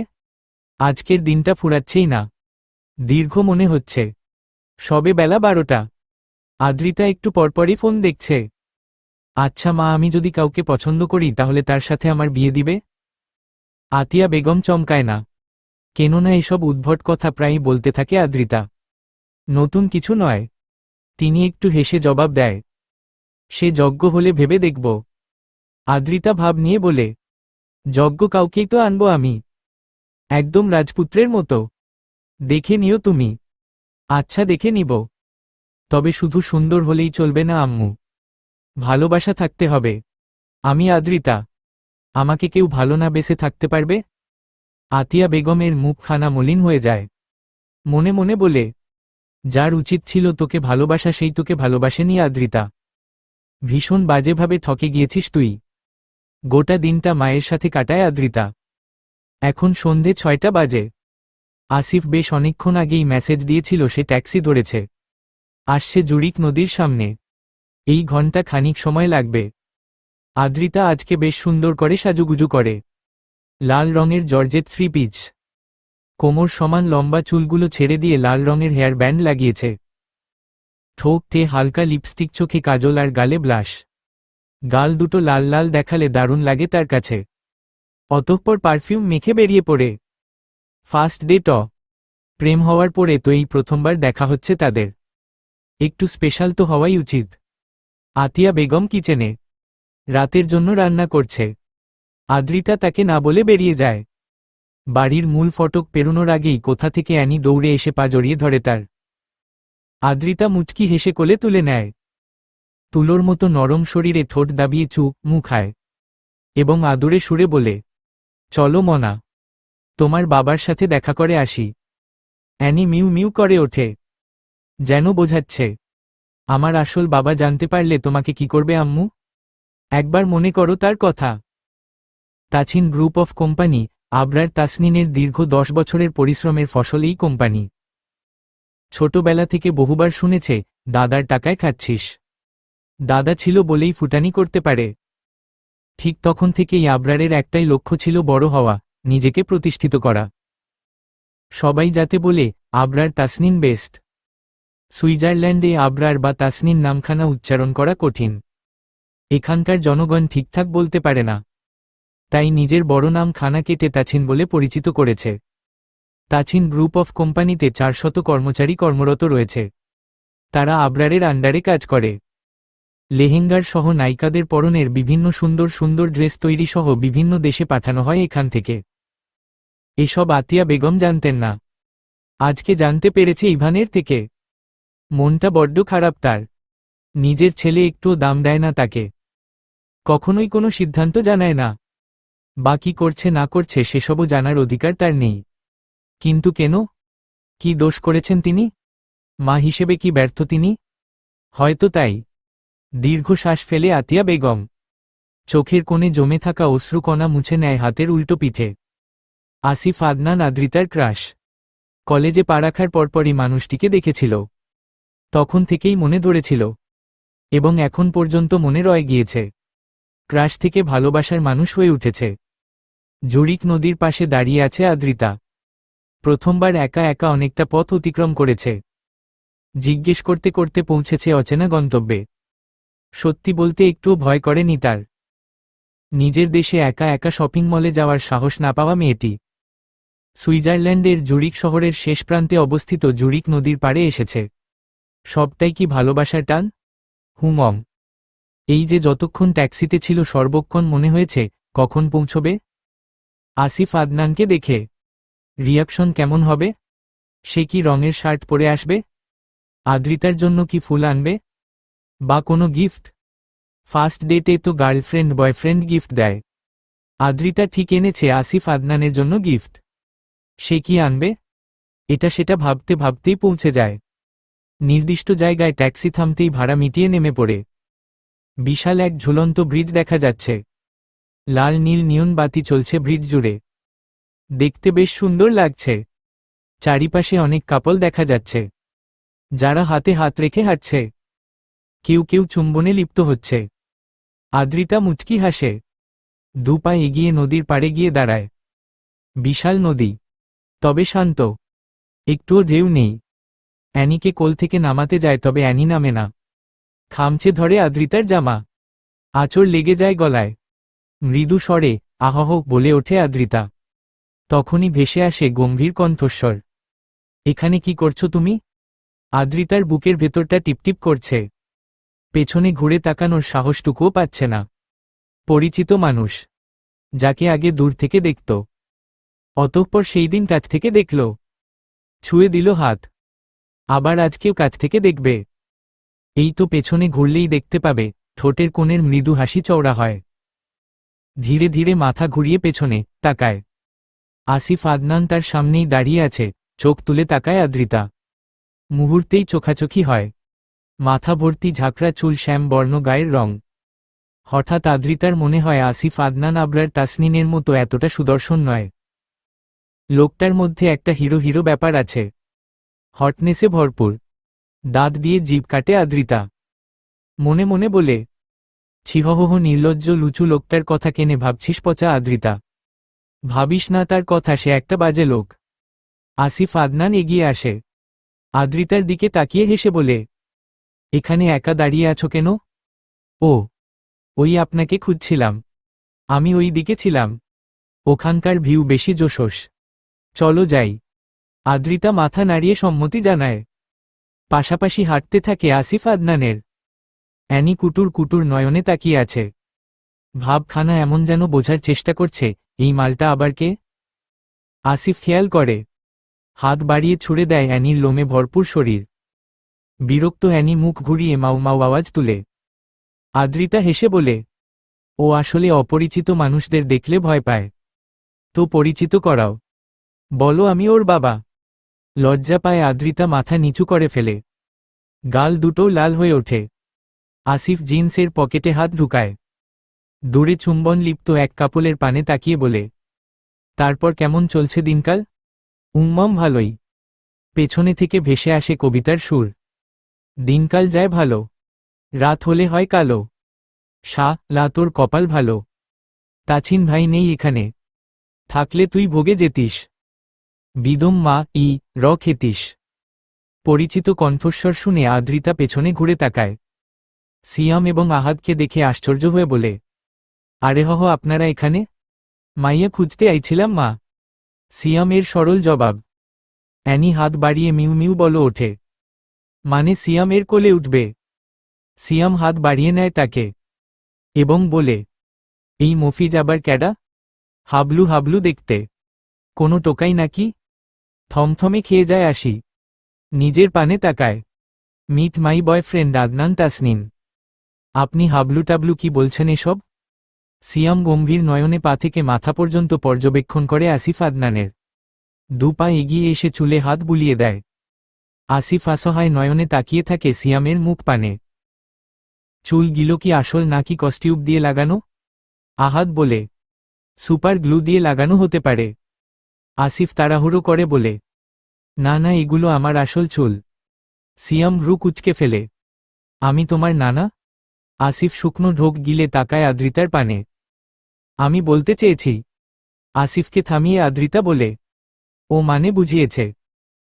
আজকের দিনটা ফুরাচ্ছেই না, দীর্ঘ মনে হচ্ছে। সবে বেলা 12টা, আদ্রিতা একটু পরপরই ফোন দেখছে। আচ্ছা মা, আমি যদি কাউকে পছন্দ করি তাহলে তার সাথে আমার বিয়ে দিবে? আতিয়া বেগম চমকায় না, কেননা এসব উদ্ভট কথা প্রায়ই বলতে থাকে আদ্রিতা। নতুন কিছু নয়। তিনি একটু হেসে জবাব দেয়, সে যজ্ঞ হলে ভেবে দেখব। আদ্রিতা ভাব নিয়ে বলে, যজ্ঞ কাউকেই তো আনবো আমি, একদম রাজপুত্রের মতো। দেখে নিও তুমি। আচ্ছা দেখে নিব, তবে শুধু সুন্দর হলেই চলবে না আম্মু, ভালোবাসা থাকতে হবে। আমি আদ্রিতা, আমাকে কেউ ভালো না বেসে থাকতে পারবে? আতিয়া বেগমের মুখখানা মলিন হয়ে যায়। মনে মনে বলে, যার উচিত ছিল তোকে ভালোবাসা সেই তোকে ভালোবাসেনি আদ্রিতা। ভীষণ বাজেভাবে ঠকে গিয়েছিস তুই। গোটা দিনটা মায়ের সাথে কাটায় আদ্রিতা। এখন সন্ধে 6টা বাজে। আসিফ বেশ অনেকক্ষণ আগেই মেসেজ দিয়েছিল সে ট্যাক্সি ধরেছে, আসছে জুরিক নদীর সামনে। এই ঘন্টা খানিক সময় লাগবে। আদ্রিতা আজকে বেশ সুন্দর করে সাজুগুজু করে। লাল রঙের জর্জেট 3 পিস, কোমর সমান লম্বা চুলগুলো ছেড়ে দিয়ে লাল রঙের হেয়ার ব্যান্ড লাগিয়েছে। ঠোঁটে হালকা লিপস্টিক, চোখে কাজল আর গালে ব্লাশ। গাল দুটো লাল লাল দেখালে দারুণ লাগে তার কাছে। অতঃপর পারফিউম মেখে বেরিয়ে পড়ে। ফার্স্ট ডে ট, প্রেম হওয়ার পরে তো এই প্রথমবার দেখা হচ্ছে তাদের। একটু স্পেশাল তো হওয়াই উচিত। আতিয়া বেগম কিচেনে রাতের জন্য রান্না করছে। আদ্রিতা তাকে না বলে বেরিয়ে যায়। বাড়ির মূল ফটক পেরোনোর আগেই কোথা থেকে অ্যানি দৌড়ে এসে পা জড়িয়ে ধরে তার। আদ্রিতা মুচকি হেসে কোলে তুলে নেয়। তুলোর মতো নরম শরীরে ঠোঁট দাবিয়ে চুপ মুখ খায় এবং আদুরে সুরে বলে, চলো মনা, তোমার বাবার সাথে দেখা করে আসি। অ্যানি মিউ মিউ করে ওঠে, যেন বোঝাচ্ছে, আমার আসল বাবা জানতে পারলে তোমাকে কি করবে আম্মু? একবার মনে করো তার কথা। তাছিন গ্রুপ অফ কোম্পানি, আবরার তাসনিনের দীর্ঘ 10 বছরের পরিশ্রমের ফসল এই কোম্পানি। ছোটবেলা থেকে বহুবার শুনেছে, দাদার টাকায় খাচ্ছিস। দাদা ছিল বলেই ফুটানি করতে পারে। ঠিক তখন থেকেই আবরারের একটাই লক্ষ্য ছিল বড় হওয়া, নিজেকে প্রতিষ্ঠিত করা। সবাই যাতে বলে, আবরার তাসনিন বেস্ট। সুইজারল্যান্ডে আবরার বা তাসনিন নামখানা উচ্চারণ করা কঠিন। এখানকার জনগণ ঠিকঠাক বলতে পারে না, তাই নিজের বড় নাম খানা কেটে তাছিন বলে পরিচিত করেছে। তাছিন গ্রুপ অফ কোম্পানিতে 400 কর্মচারী কর্মরত রয়েছে। তারা আবরারের আন্ডারে কাজ করে। লেহেঙ্গার সহ নায়িকাদের পরনের বিভিন্ন সুন্দর সুন্দর ড্রেস তৈরি সহ বিভিন্ন দেশে পাঠানো হয় এখান থেকে। এসব আতিয়া বেগম জানতেন না। আজকে জানতে পেরেছে ইভানের থেকে। মনটা বড্ড খারাপ তার। নিজের ছেলে একটুও দাম দেয় না তাকে, কখনোই কোনো সিদ্ধান্ত জানায় না, বা কি করছে না করছে সেসবও জানার অধিকার তার নেই। কিন্তু কেন? কি দোষ করেছেন তিনি? মা হিসেবে কি ব্যর্থ তিনি? হয়তো তাই। দীর্ঘশ্বাস ফেলে আতিয়া বেগম চোখের কোণে জমে থাকা অশ্রুকণা মুছে নেয় হাতের উল্টো পিঠে। আসিফ আদনান আদ্রিতার ক্রাশ। কলেজে পা রাখার পরপরই মানুষটিকে দেখেছিল। তখন থেকেই মনে ধরেছিল, এবং এখন পর্যন্ত মনে রয়ে গিয়েছে। ক্রাশ থেকে ভালোবাসার মানুষ হয়ে উঠেছে। জুরিক নদীর পাশে দাঁড়িয়ে আছে আদ্রিতা। প্রথমবার একা একা অনেকটা পথ অতিক্রম করেছে। জিজ্ঞেস করতে করতে পৌঁছেছে অচেনা গন্তব্যে। সত্যি বলতে একটুও ভয় করেনি তার। নিজের দেশে একা একা শপিং মলে যাওয়ার সাহস না পাওয়া মেয়েটি সুইজারল্যান্ডের জুরিক শহরের শেষ প্রান্তে অবস্থিত জুরিক নদীর পাড়ে এসেছে। সবটাই কি ভালোবাসার টান? হুমম। এই যে যতক্ষণ ট্যাক্সিতে ছিল সর্বক্ষণ মনে হয়েছে কখন পৌঁছবে। আসিফ আদনানকে দেখে রিয়াকশন কেমন হবে? সে কি রঙের শার্ট পরে আসবে? আদ্রিতার জন্য কি ফুল আনবে, বা কোনো গিফট? ফার্স্ট ডেটে তো গার্লফ্রেন্ড বয়ফ্রেন্ড গিফট দেয়। আদ্রিতা ঠিক এনেছে আসিফ আদনানের জন্য গিফট। সে কি আনবে? এটা সেটা ভাবতে ভাবতেই পৌঁছে যায়। নির্দিষ্ট জায়গায় ট্যাক্সি থামতেই ভাড়া মিটিয়ে নেমে পড়ে। বিশাল এক ঝুলন্ত ব্রিজ দেখা যাচ্ছে। লাল নীল নিয়ন বাতি চলছে ব্রিজ জুড়ে। দেখতে বেশ সুন্দর লাগছে। চারিপাশে অনেক কাপল দেখা যাচ্ছে, যারা হাতে হাত রেখে হাঁটছে। কেউ কেউ চুম্বনে লিপ্ত হচ্ছে। আদ্রিতা মুচকি হাসে। দু পা এগিয়ে নদীর পাড়ে গিয়ে দাঁড়ায়। বিশাল নদী, তবে শান্ত। একটুও ঢেউ নেই। অ্যানিকে কোল থেকে নামাতে যায়, তবে অ্যানি নামে না। খামচে ধরে আদ্রিতার জামা। আঁচড় লেগে যায় গলায়। মৃদু স্বরে আহহ বলে ওঠে আদ্রিতা। তখনই ভেসে আসে গম্ভীর কণ্ঠস্বর। এখানে কি করছো তুমি? আদ্রিতার বুকের ভেতরটা টিপটিপ করছে। পেছনে ঘুরে তাকানোর সাহসটুকুও পাচ্ছে না। পরিচিত মানুষ, যাকে আগে দূর থেকে দেখত, অতঃপর সেই দিন কাছ থেকে দেখল, ছুঁয়ে দিল হাত, আবার আজকেও কাছ থেকে দেখবে। এই তো পেছনে ঘুরলেই দেখতে পাবে ঠোঁটের কোণের মৃদু হাসি চওড়া হয়। ধীরে ধীরে মাথা ঘুরিয়ে পেছনে তাকায়। আসিফ আদনান তার সামনেই দাঁড়িয়ে আছে। চোখ তুলে তাকায় আদ্রিতা। মুহূর্তেই চোখাচোখি হয়। মাথা ভর্তি ঝাঁকড়া চুল, শ্যাম বর্ণ গায়ের রং। হঠাৎ আদ্রিতার মনে হয় আসিফ আদনান আবরার তাসনিনের মতো এতটা সুদর্শন নয়। লোকটার মধ্যে একটা হিরো হিরো ব্যাপার আছে। হটনেসে ভরপুর। দাঁত দিয়ে জিভ কাটে আদ্রিতা। মনে মনে বলে, ছিহহ নির্লজ্জ লুচু লোকটার কথা কেনে ভাবছিস পচা আদ্রিতা? ভাবিস না তার কথা, সে একটা বাজে লোক। আসিফ আদনান এগিয়ে আসে। আদ্রিতার দিকে তাকিয়ে হেসে বলে, এখানে একা দাঁড়িয়ে আছো কেন? ও, ওই আপনাকে খুঁজছিলাম। আমি ওই দিকে ছিলাম। ওখানকার ভিউ বেশি জোশোস। চলো যাই। আদ্রিতা মাথা নাড়িয়ে সম্মতি জানায়। পাশাপাশি হাঁটতে থাকে আসিফ আদনানের। অ্যানি কুটুর কুটুর নয়নে তাকিয়ে আছে। ভাবখানা এমন যেন বোঝার চেষ্টা করছে, এই মালটা আবার কে? আসিফ খেয়াল করে। হাত বাড়িয়ে ছুড়ে দেয় অ্যানির লোমে ভরপুর শরীর। বিরক্ত অ্যানি মুখ ঘুরিয়ে মাউ মাউ আওয়াজ তুলে। আদ্রিতা হেসে বলে, ও আসলে অপরিচিত মানুষদের দেখলে ভয় পায়। তো পরিচিত করাও। বলো আমি ওর বাবা। লজ্জা পায় আদ্রিতা মাথা নিচু করে ফেলে। গাল দুটো লাল হয়ে ওঠে। আসিফ জিন্সের পকেটে হাত ঢুকায়। দূরে চুম্বন লিপ্ত এক কাপলের পানে তাকিয়ে বলে, তারপর কেমন চলছে দিনকাল? উম্মম ভালোই। পেছনে থেকে ভেসে আসে কবিতার সুর। দিনকাল যায় ভালো, রাত হলে হয় কালো। লা তোর কপাল ভালো। তাছিন ভাই নেই এখানে, থাকলে তুই ভোগে যেতিস। বিদম মা খেতিস। পরিচিত কণ্ঠস্বর শুনে আদ্রিতা পেছনে ঘুরে তাকায়। সিয়াম এবং আহাদকে দেখে আশ্চর্য হয়ে বলে, আরে হহ আপনারা এখানে? মাইয়া খুঁজতে আইছিলাম মা। সিয়ামের সরল জবাব। অ্যানি হাত বাড়িয়ে মিউ মিউ বলো ওঠে। মানে সিয়ামের কোলে উঠবে? সিয়াম হাত বাড়িয়ে নেয় তাকে এবং বলে, এই মফিজ আবার ক্যাডা? হাবলু হাবলু দেখতে, কোনো টোকাই নাকি? থমথমে খেয়ে যায় আসি, নিজের পানে তাকায়। Meet my boyfriend Adnan Tasnin. আপনি হাবলু টাবলু কি বলছেন এসব? সিয়াম গম্ভীর নয়নে পা থেকে মাথা পর্যন্ত পর্যবেক্ষণ করে আসিফ আদনানের। দু পা এগিয়ে এসে চুলে হাত বুলিয়ে দেয়। আসিফ অসহায় নয়নে তাকিয়ে থাকে সিয়ামের মুখ পানে। চুলগুলো কি আসল নাকি কস্টিউম দিয়ে লাগানো? আহাদ বলে, সুপার গ্লু দিয়ে লাগানো হতে পারে। আসিফ তাড়াহুড়ো করে বলে, না না, এগুলো আমার আসল চুল। সিয়াম ভ্রু কুঁচকে ফেলে, আমি তোমার নানা? আসিফ শুকনো ঢোক গিলে তাকায় আদ্রিতার পানে। আমি বলতে চেয়েছি। আসিফকে থামিয়ে আদ্রিতা বলে, ও মানে বুঝিয়েছে।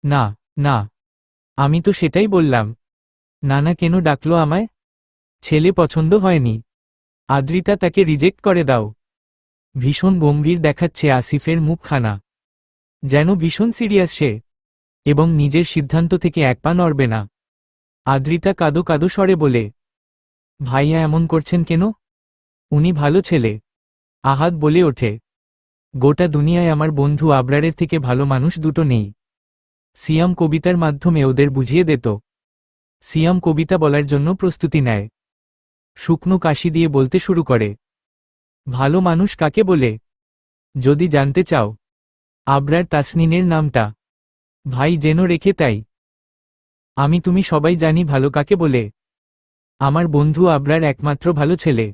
না না, আমি তো সেটাই বললাম। নানা কেন ডাকলো আমায়? ছেলে পছন্দ হয়নি। আদ্রিতা তাকে রিজেক্ট করে দাও। ভীষণ গম্ভীর দেখাচ্ছে আসিফের মুখখানা, যেন ভীষণ সিরিয়াস সে, এবং নিজের সিদ্ধান্ত থেকে এক পা নড়বে না। আদ্রিতা কাদো কাদো স্বরে বলে, ভাইয়া এমন করছেন কেন? উনি ভালো ছেলে। আহাদ বলে ওঠে, গোটা দুনিয়ায় আমার বন্ধু আবরারের থেকে ভালো মানুষ দুটো নেই। সিয়াম কবিতার মাধ্যমে ওদের বুঝিয়ে দিত। সিয়াম কবিতা বলার জন্য প্রস্তুতি নেয়। শুকনো কাশি দিয়ে বলতে শুরু করে, ভালো মানুষ কাকে বলে? যদি জানতে চাও, আবরার তাসনিনের নামটা ভাই যেন রেখে তাই। আমি তুমি সবাই জানি ভালো কাকে বলে। আমার বন্ধু আবরার একমাত্র ভালো ছেলে।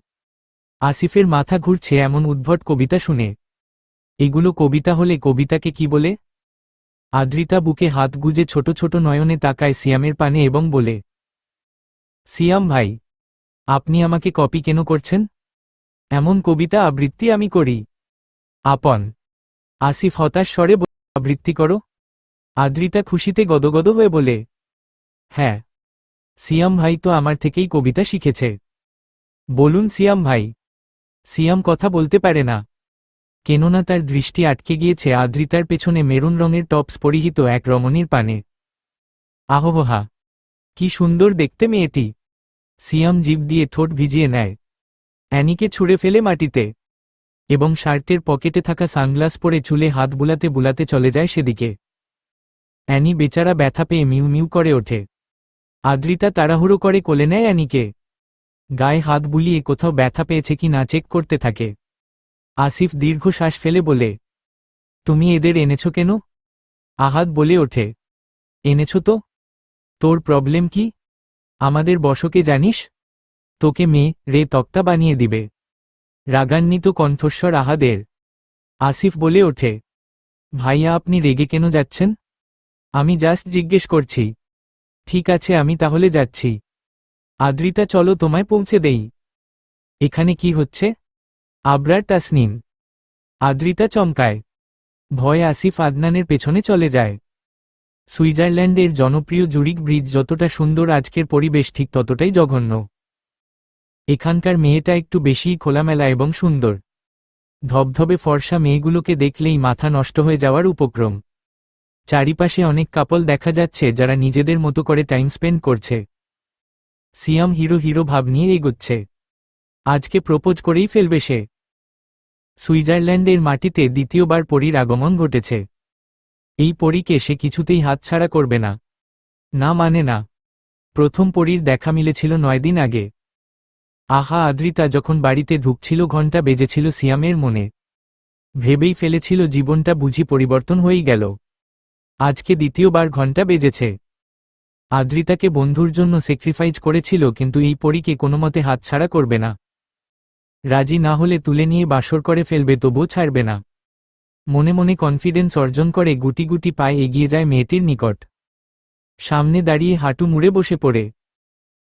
আসিফের মাথা ঘুরছে এমন উদ্ভট কবিতা শুনে। এগুলো কবিতা হলে কবিতাকে কি বলে? আদ্রিতা বুকে হাত গুজে ছোট ছোট নয়নে তাকায় সিয়ামের পানে এবং বলে, সিয়াম ভাই, আপনি আমাকে কপি কেন করছেন? এমন কবিতা আবৃত্তি আমি করি। আপন। আসিফ হতাশ স্বরে আবৃত্তি করো। আদ্রিতা খুশিতে গদগদ হয়ে বলে, হ্যাঁ, সিয়াম ভাই তো আমার থেকেই কবিতা শিখেছে। বলুন সিয়াম ভাই। সিয়াম কথা বলতে পারে না, কেননা তার দৃষ্টি আটকে গিয়েছে আদ্রিতার পেছনে মেরুন রঙের টপস পরিহিত এক রমণীর পানে। আহোহা, কি সুন্দর দেখতে মেয়েটি। সিয়াম জিভ দিয়ে ঠোঁট ভিজিয়ে নেয়, অ্যানিকে ছুঁড়ে ফেলে মাটিতে, এবং শার্টের পকেটে থাকা সানগ্লাস পরে চুলে হাত বুলাতে বুলাতে চলে যায় সেদিকে। অ্যানি বেচারা ব্যথা পেয়ে মিউ মিউ করে ওঠে। আদ্রিতা তাড়াহুড়ো করে কোলে নেয় অ্যানিকে, গায়ে হাত বুলিয়ে কোথাও ব্যথা পেয়েছে কি না চেক করতে থাকে। আসিফ দীর্ঘশ্বাস ফেলে বলে, তুমি এদের এনেছো কেন? আহাদ বলে ওঠে, এনেছো তো। তোর প্রবলেম কি? আমাদের বশকে জানিস? তোকে মেয়ে রে তক্তা বানিয়ে দিবে। রাগান্বিত কণ্ঠস্বর আহাদের। আসিফ বলে ওঠে, ভাইয়া আপনি রেগে কেন যাচ্ছেন? আমি জাস্ট জিজ্ঞেস করছি। ঠিক আছে, আমি তাহলে যাচ্ছি। আদ্রিতা চলো তোমায় পৌঁছে দেই। এখানে কি হচ্ছে? আবরার তাসনিন। আদ্রিতা চমকায়, ভয়ে আসিফ আদনানের পেছনে চলে যায়। সুইজারল্যান্ডের জনপ্রিয় জুরিক ব্রিজ যতটা সুন্দর, আজকের পরিবেশ ঠিক ততটাই জঘন্য। এখানকার মেয়েটা একটু বেশিই খোলামেলা এবং সুন্দর। ধবধবে ফর্সা মেয়েগুলোকে দেখলেই মাথা নষ্ট হয়ে যাওয়ার উপক্রম। চারিপাশে অনেক কাপল দেখা যাচ্ছে যারা নিজেদের মতো করে টাইম স্পেন্ড করছে। সিয়াম হিরো হিরো ভাব নিয়ে এগোচ্ছে। আজকে প্রপোজ করেই ফেলবে সে। সুইজারল্যান্ডের মাটিতে দ্বিতীয়বার পরীর আগমন ঘটেছে। এই পরীকে সে কিছুতেই হাতছাড়া করবে না। না মানে না। প্রথম পরীর দেখা মিলেছিল 9 দিন আগে। আহা, আদ্রিতা যখন বাড়িতে ঢুকছিল ঘণ্টা বেজেছিল সিয়ামের মনে। ভেবেই ফেলেছিল জীবনটা বুঝি পরিবর্তন হয়েই গেল। আজকে দ্বিতীয়বার ঘণ্টা বেজেছে। আদ্রিতাকে বন্ধুর জন্য স্যাক্রিফাইস করেছিল, কিন্তু এই পরীকে কোনোমতে হাতছাড়া করবে না। রাজি না হলে তুলে নিয়ে বাসর করে ফেলবে, তবুও ছাড়বে না। মনে মনে কনফিডেন্স অর্জন করে গুটি গুটি পায়ে এগিয়ে যায় মেয়েটির নিকট। সামনে দাঁড়িয়ে হাঁটু মুড়ে বসে পড়ে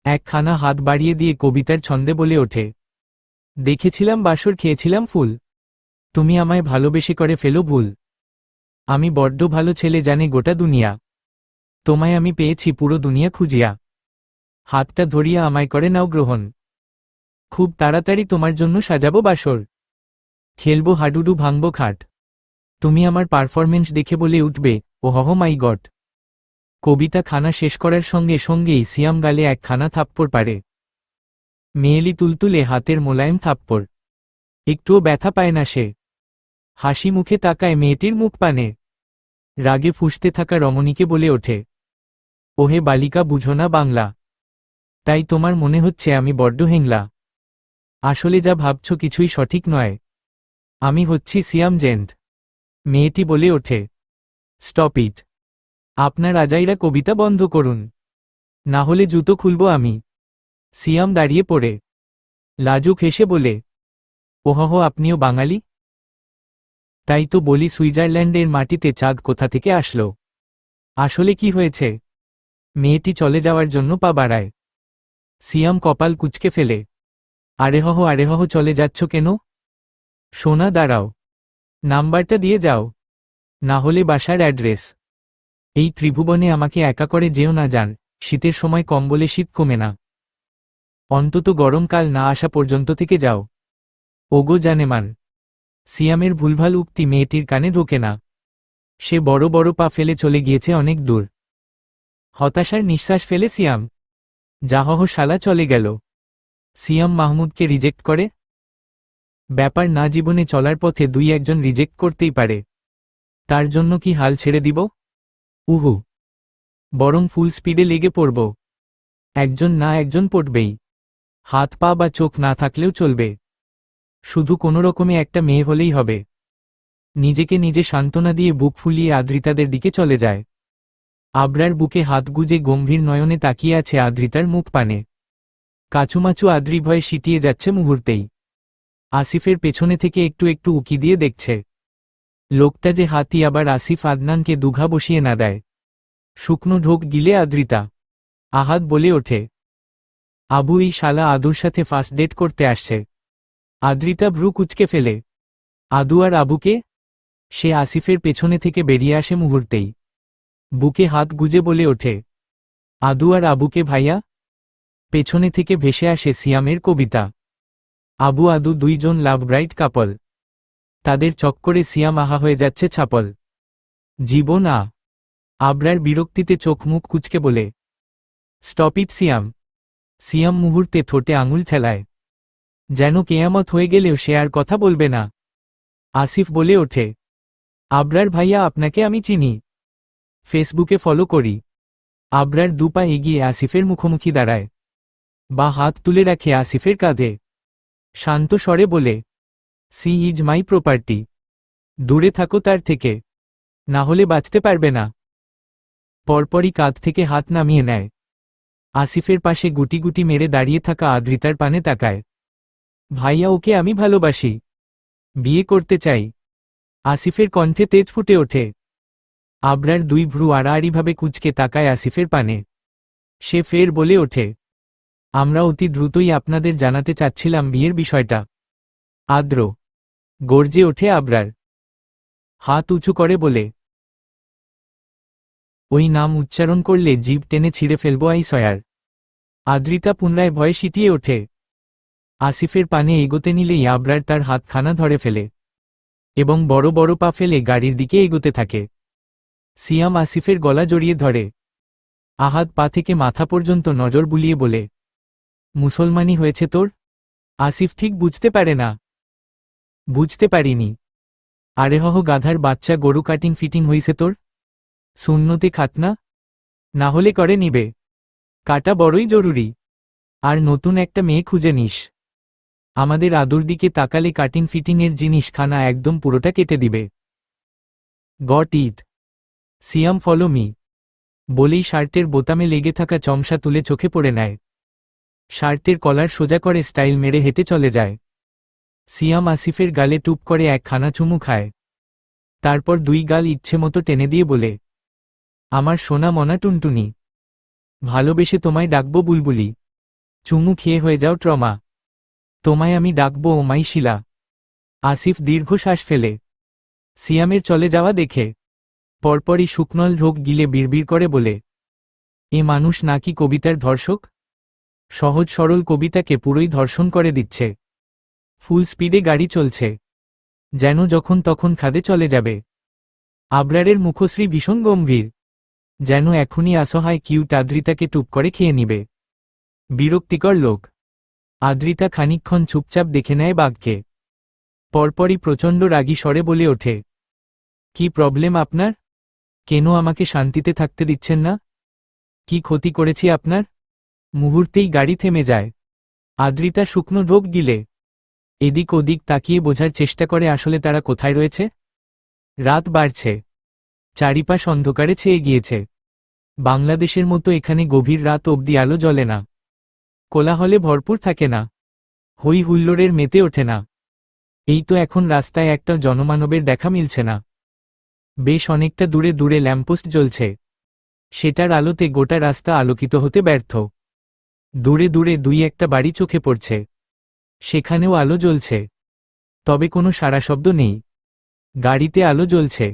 একখানা হাত বাড়িয়ে দিয়ে কবিতার ছন্দে বলে ওঠে, দেখেছিলাম বাসর, খেয়েছিলাম ফুল, তুমি আমায় ভালোবেসে করে ফেলো ভুল। আমি বড্ড ভালো ছেলে, জানে গোটা দুনিয়া। তোমায় আমি পেয়েছি পুরো দুনিয়া খুঁজিয়া। হাতটা ধরিয়া আমায় করে নাও গ্রহণ। খুব তাড়াতাড়ি তোমার জন্য সাজাবো বাসর। খেলবো হাডুডু, ভাঙবো খাট। তুমি আমার পারফরমেন্স দেখে বলে উঠবে, ও হহ মাই গড। কবিতা খানা শেষ করার সঙ্গে সঙ্গেই সিয়াম গালে একখানা থাপ্পড় পারে। মেয়েলি তুলতুলে হাতের মোলায়েম থাপ্পড়। একটুও ব্যথা পায় না সে। হাসি মুখে তাকায় মেয়েটির মুখ পানে। রাগে ফুঁসতে থাকা রমণীকে বলে ওঠে, ওহে বালিকা, বুঝো না বাংলা? তাই তোমার মনে হচ্ছে আমি বড্ড হেংলা। আসলে যা ভাবছ কিছুই সঠিক নয়। আমি হচ্ছি সিয়াম জেন্ট। মেয়েটি বলে ওঠে, স্টপ ইট। আপনার আজাইরা কবিতা বন্ধ করুন, না হলে জুতো খুলব আমি। সিয়াম দাঁড়িয়ে পড়ে লাজুক হেসে বলে, ওহহ, আপনিও বাঙালি? তাই তো বলি, সুইজারল্যান্ডের মাটিতে চাঁদ কোথা থেকে আসলো? আসলে কি হয়েছে? মেয়েটি চলে যাওয়ার জন্য পা বাড়ায়। সিয়াম কপাল কুঁচকে ফেলে, আরেহহ চলে যাচ্ছ কেন? সোনা, দাঁড়াও। নাম্বারটা দিয়ে যাও, না হলে বাসার অ্যাড্রেস। এই ত্রিভুবনে আমাকে একা করে যেও না যান। শীতের সময় কম্বলে শীত কমে না। অন্তত গরমকাল না আসা পর্যন্ত থেকে যাও। ওগো জানেমান। সিয়ামের ভুলভাল উক্তি মেয়েটির কানে ঢোকে না। সে বড় বড় পা ফেলে চলে গিয়েছে অনেক দূর। হতাশার নিঃশ্বাস ফেলে সিয়াম, যাহহ শালা, চলে গেল। সিয়াম মাহমুদকে রিজেক্ট করে? ব্যাপার না, জীবনে চলার পথে দুই একজন রিজেক্ট করতেই পারে। তার জন্য কি হাল ছেড়ে দিব? উহু, বরং ফুল স্পিডে লেগে পড়ব। একজন না একজন পড়বেই। হাত পা বা চোখ না থাকলেও চলবে, শুধু কোনোরকমে একটা মেয়ে হলেই হবে। নিজেকে নিজে সান্ত্বনা দিয়ে বুক ফুলিয়ে আদ্রিতাদের দিকে চলে যায়। আবরার বুকে হাত গুজে গম্ভীর নয়নে তাকিয়ে আছে আদ্রিতার মুখ পানে। কাচুমাচু আদ্রি ভয়ে সিটিয়ে যাচ্ছে মুহূর্তেই। আসিফের পেছনে থেকে একটু একটু উকি দিয়ে দেখছে। লোকটা যে হাতি, আবার আসিফ আদনানকে দুঘা বসিয়ে না দেয়। শুকনো ঢোক গিলে আদ্রিতা। আহাদ বলে ওঠে, আবু, এই শালা আদুর সাথে ফার্স্ট ডেট করতে আসছে। আদ্রিতা ভ্রু কুঁচকে ফেলে। আদু আর আবুকে? সে আসিফের পেছনে থেকে বেরিয়ে আসে মুহূর্তেই। বুকে হাত গুজে বলে ওঠে, আদু আর আবুকে ভাইয়া? পেছনে থেকে ভেসে আসে সিয়ামের কবিতা। আবু আদু দুইজন লাভ ব্রাইট কাপল। তাদের চক্করে সিয়াম আহা হয়ে যাচ্ছে ছাপল। জীবন আবরার বিরক্তিতে চোখ মুখ কুচকে বলে, স্টপ ইট সিয়াম। সিয়াম মুহূর্তে ঠোঁটে আঙুল ঠেলায়, যেন কেয়ামত হয়ে গেলেও সে আর কথা বলবে না। আসিফ বলে ওঠে, আবরার ভাইয়া, আপনাকে আমি চিনি, ফেসবুকে ফলো করি। আবরার দুপা এগিয়ে আসিফের মুখোমুখি দাঁড়ায়, বা হাত তুলে রাখে আসিফের কাঁধে। শান্ত স্বরে বলে, সি ইজ মাই প্রপার্টি। দূরে থাকো তার থেকে, না হলে বাঁচতে পারবে না। পরপরই কাঁধ থেকে হাত নামিয়ে নেয়। আসিফের পাশে গুটি গুটি মেরে দাঁড়িয়ে থাকা আদ্রিতার পানে তাকায়। ভাইয়া, ওকে আমি ভালোবাসি, বিয়ে করতে চাই। আসিফের কণ্ঠে তেজ ফুটে ওঠে। আবরার দুই ভ্রু আড়াআড়িভাবে কুঁচকে তাকায় আসিফের পানে। সে ফের বলে ওঠে, আমরা অতি দ্রুতই আপনাদের জানাতে চাচ্ছিলাম বিয়ের বিষয়টা। আদ্র, গর্জে ওঠে আবরার। হাত উঁচু করে বলে, ওই নাম উচ্চারণ করলে জিভ টেনে ছিঁড়ে ফেলব আই সয়ার। আদ্রিতা পুনরায় ভয়ে সিটিয়ে ওঠে। আসিফের পানে এগোতে নিলেই আবরার তার হাতখানা ধরে ফেলে এবং বড় বড় পা ফেলে গাড়ির দিকে এগোতে থাকে। সিয়াম আসিফের গলা জড়িয়ে ধরে। আহাদ পা থেকে মাথা পর্যন্ত নজর বুলিয়ে বলে, মুসলমানি হয়েছে তোর? আসিফ ঠিক বুঝতে পারে না। বুঝতে পারিনি। আরেহহ গাধার বাচ্চা, গরু কাটিং ফিটিং হইছে তোর? সুন্নতে খাতনা না হলে করে নিবে। কাটা বড়ই জরুরি। আর নতুন একটা মেয়ে খুঁজে নিস। আমাদের আদুর দিকে তাকালে কাটিং ফিটিংয়ের জিনিস খানা একদম পুরোটা কেটে দিবে। Got it. Siam, follow me. বলেই শার্টের বোতামে লেগে থাকা চমসা তুলে চোখে পড়ে নেয়। শার্টের কলার সোজা করে স্টাইল মেরে হেঁটে চলে যায়। সিয়াম আসিফের গালে টুপ করে একখানা চুমু খায়। তারপর দুই গাল ইচ্ছে মতো টেনে দিয়ে বলে, আমার সোনা মনা টুনটুনি, ভালোবেসে তোমায় ডাকবো বুলবুলি। চুমু খেয়ে হয়ে যাও ট্রমা। তোমায় আমি ডাকবো ও মাই শিলা। আসিফ দীর্ঘশ্বাস ফেলে সিয়ামের চলে যাওয়া দেখে। পরপরই শুকনল ঢোক গিলে বিড়বিড় করে বলে, এ মানুষ নাকি কবিতার ধর্ষক? সহজ সরল কবিতাকে পুরোই ধর্ষণ করে দিচ্ছে। ফুল স্পিডে গাড়ি চলছে, যেন যখন তখন খাদে চলে যাবে। আবরারের মুখশ্রী ভীষণ গম্ভীর, যেন এখনই অসহায় কিউট আদ্রিতাকে টুপ করে খেয়ে নিবে। বিরক্তিকর লোক। আদ্রিতা খানিকক্ষণ চুপচাপ দেখে নেয় বাঘকে। পরপরই প্রচণ্ড রাগী স্বরে বলে ওঠে, কি প্রবলেম আপনার? কেন আমাকে শান্তিতে থাকতে দিচ্ছেন না? কি ক্ষতি করেছি আপনার? মুহূর্তেই গাড়ি থেমে যায়। আদ্রিতা শুকনো ঢোক গিলে এদিক ওদিক তাকিয়ে বোঝার চেষ্টা করে আসলে তারা কোথায় রয়েছে। রাত বাড়ছে, চারিপাশ অন্ধকারে ছেয়ে গিয়েছে। বাংলাদেশের মতো এখানে গভীর রাত অবধি আলো জ্বলে না, কোলাহলে ভরপুর থাকে না, হই হুল্লোড়ের মেতে ওঠে না। এই তো এখন রাস্তায় একটা জনমানবের দেখা মিলছে না। বেশ অনেকটা দূরে দূরে ল্যাম্পপোস্ট জ্বলছে, সেটার আলোতে গোটা রাস্তা আলোকিত হতে ব্যর্থ। দূরে দূরে দুই একটা বাড়ি চোখে পড়ছে, সেখানেও আলো জ্বলছে, তবে কোনো সাড়া শব্দ নেই। গাড়িতে আলো জ্বলছে,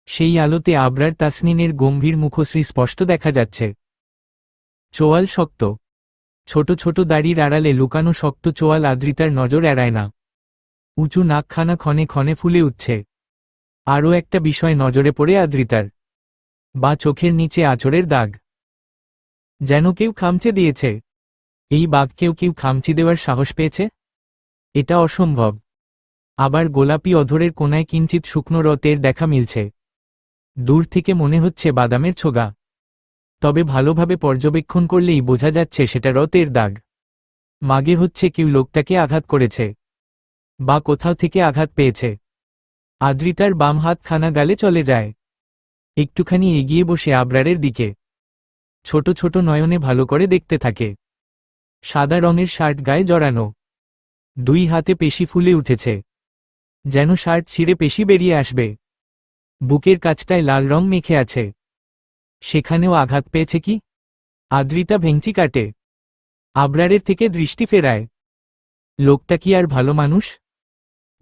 সেই আলোতে আবরার তাসনিনের গম্ভীর মুখশ্রী স্পষ্ট দেখা যাচ্ছে। চোয়াল শক্ত, ছোট ছোট দাড়ির আড়ালে লুকানো শক্ত চোয়াল আদ্রিতার নজর এড়ায় না। উঁচু নাকখানা ক্ষণে ক্ষণে ফুলে উঠছে। আরও একটা বিষয় নজরে পড়ে আদ্রিতার, বা চোখের নিচে আঁচড়ের দাগ, যেন কেউ খামচে দিয়েছে। এই বাঘকেও কেউ খামচি দেওয়ার সাহস পেয়েছে? এটা অসম্ভব। আবার গোলাপি অধরের কোনায় কিঞ্চিত শুকনো রতের দেখা মিলছে। দূর থেকে মনে হচ্ছে বাদামের ছোগা, তবে ভালোভাবে পর্যবেক্ষণ করলেই বোঝা যাচ্ছে সেটা রতের দাগ। মাগে হচ্ছে কেউ লোকটাকে আঘাত করেছে, বা কোথাও থেকে আঘাত পেয়েছে। আদ্রিতার বাম হাত খানা গালে চলে যায়, একটুখানি এগিয়ে বসে আবরারের দিকে ছোট ছোট নয়নে ভালো করে দেখতে থাকে। সাদা রঙের শার্ট গায়ে জড়ানো, দুই হাতে পেশি ফুলে উঠেছে, যেন শার্ট ছিঁড়ে পেশি বেরিয়ে আসবে। বুকের কাছটায় লাল রং মেখে আছে, সেখানেও আঘাত পেয়েছে কি? আদ্রিতা ভেঙচি কাটে, আবরারের থেকে দৃষ্টি ফেরায়। লোকটা কি আর ভালো মানুষ?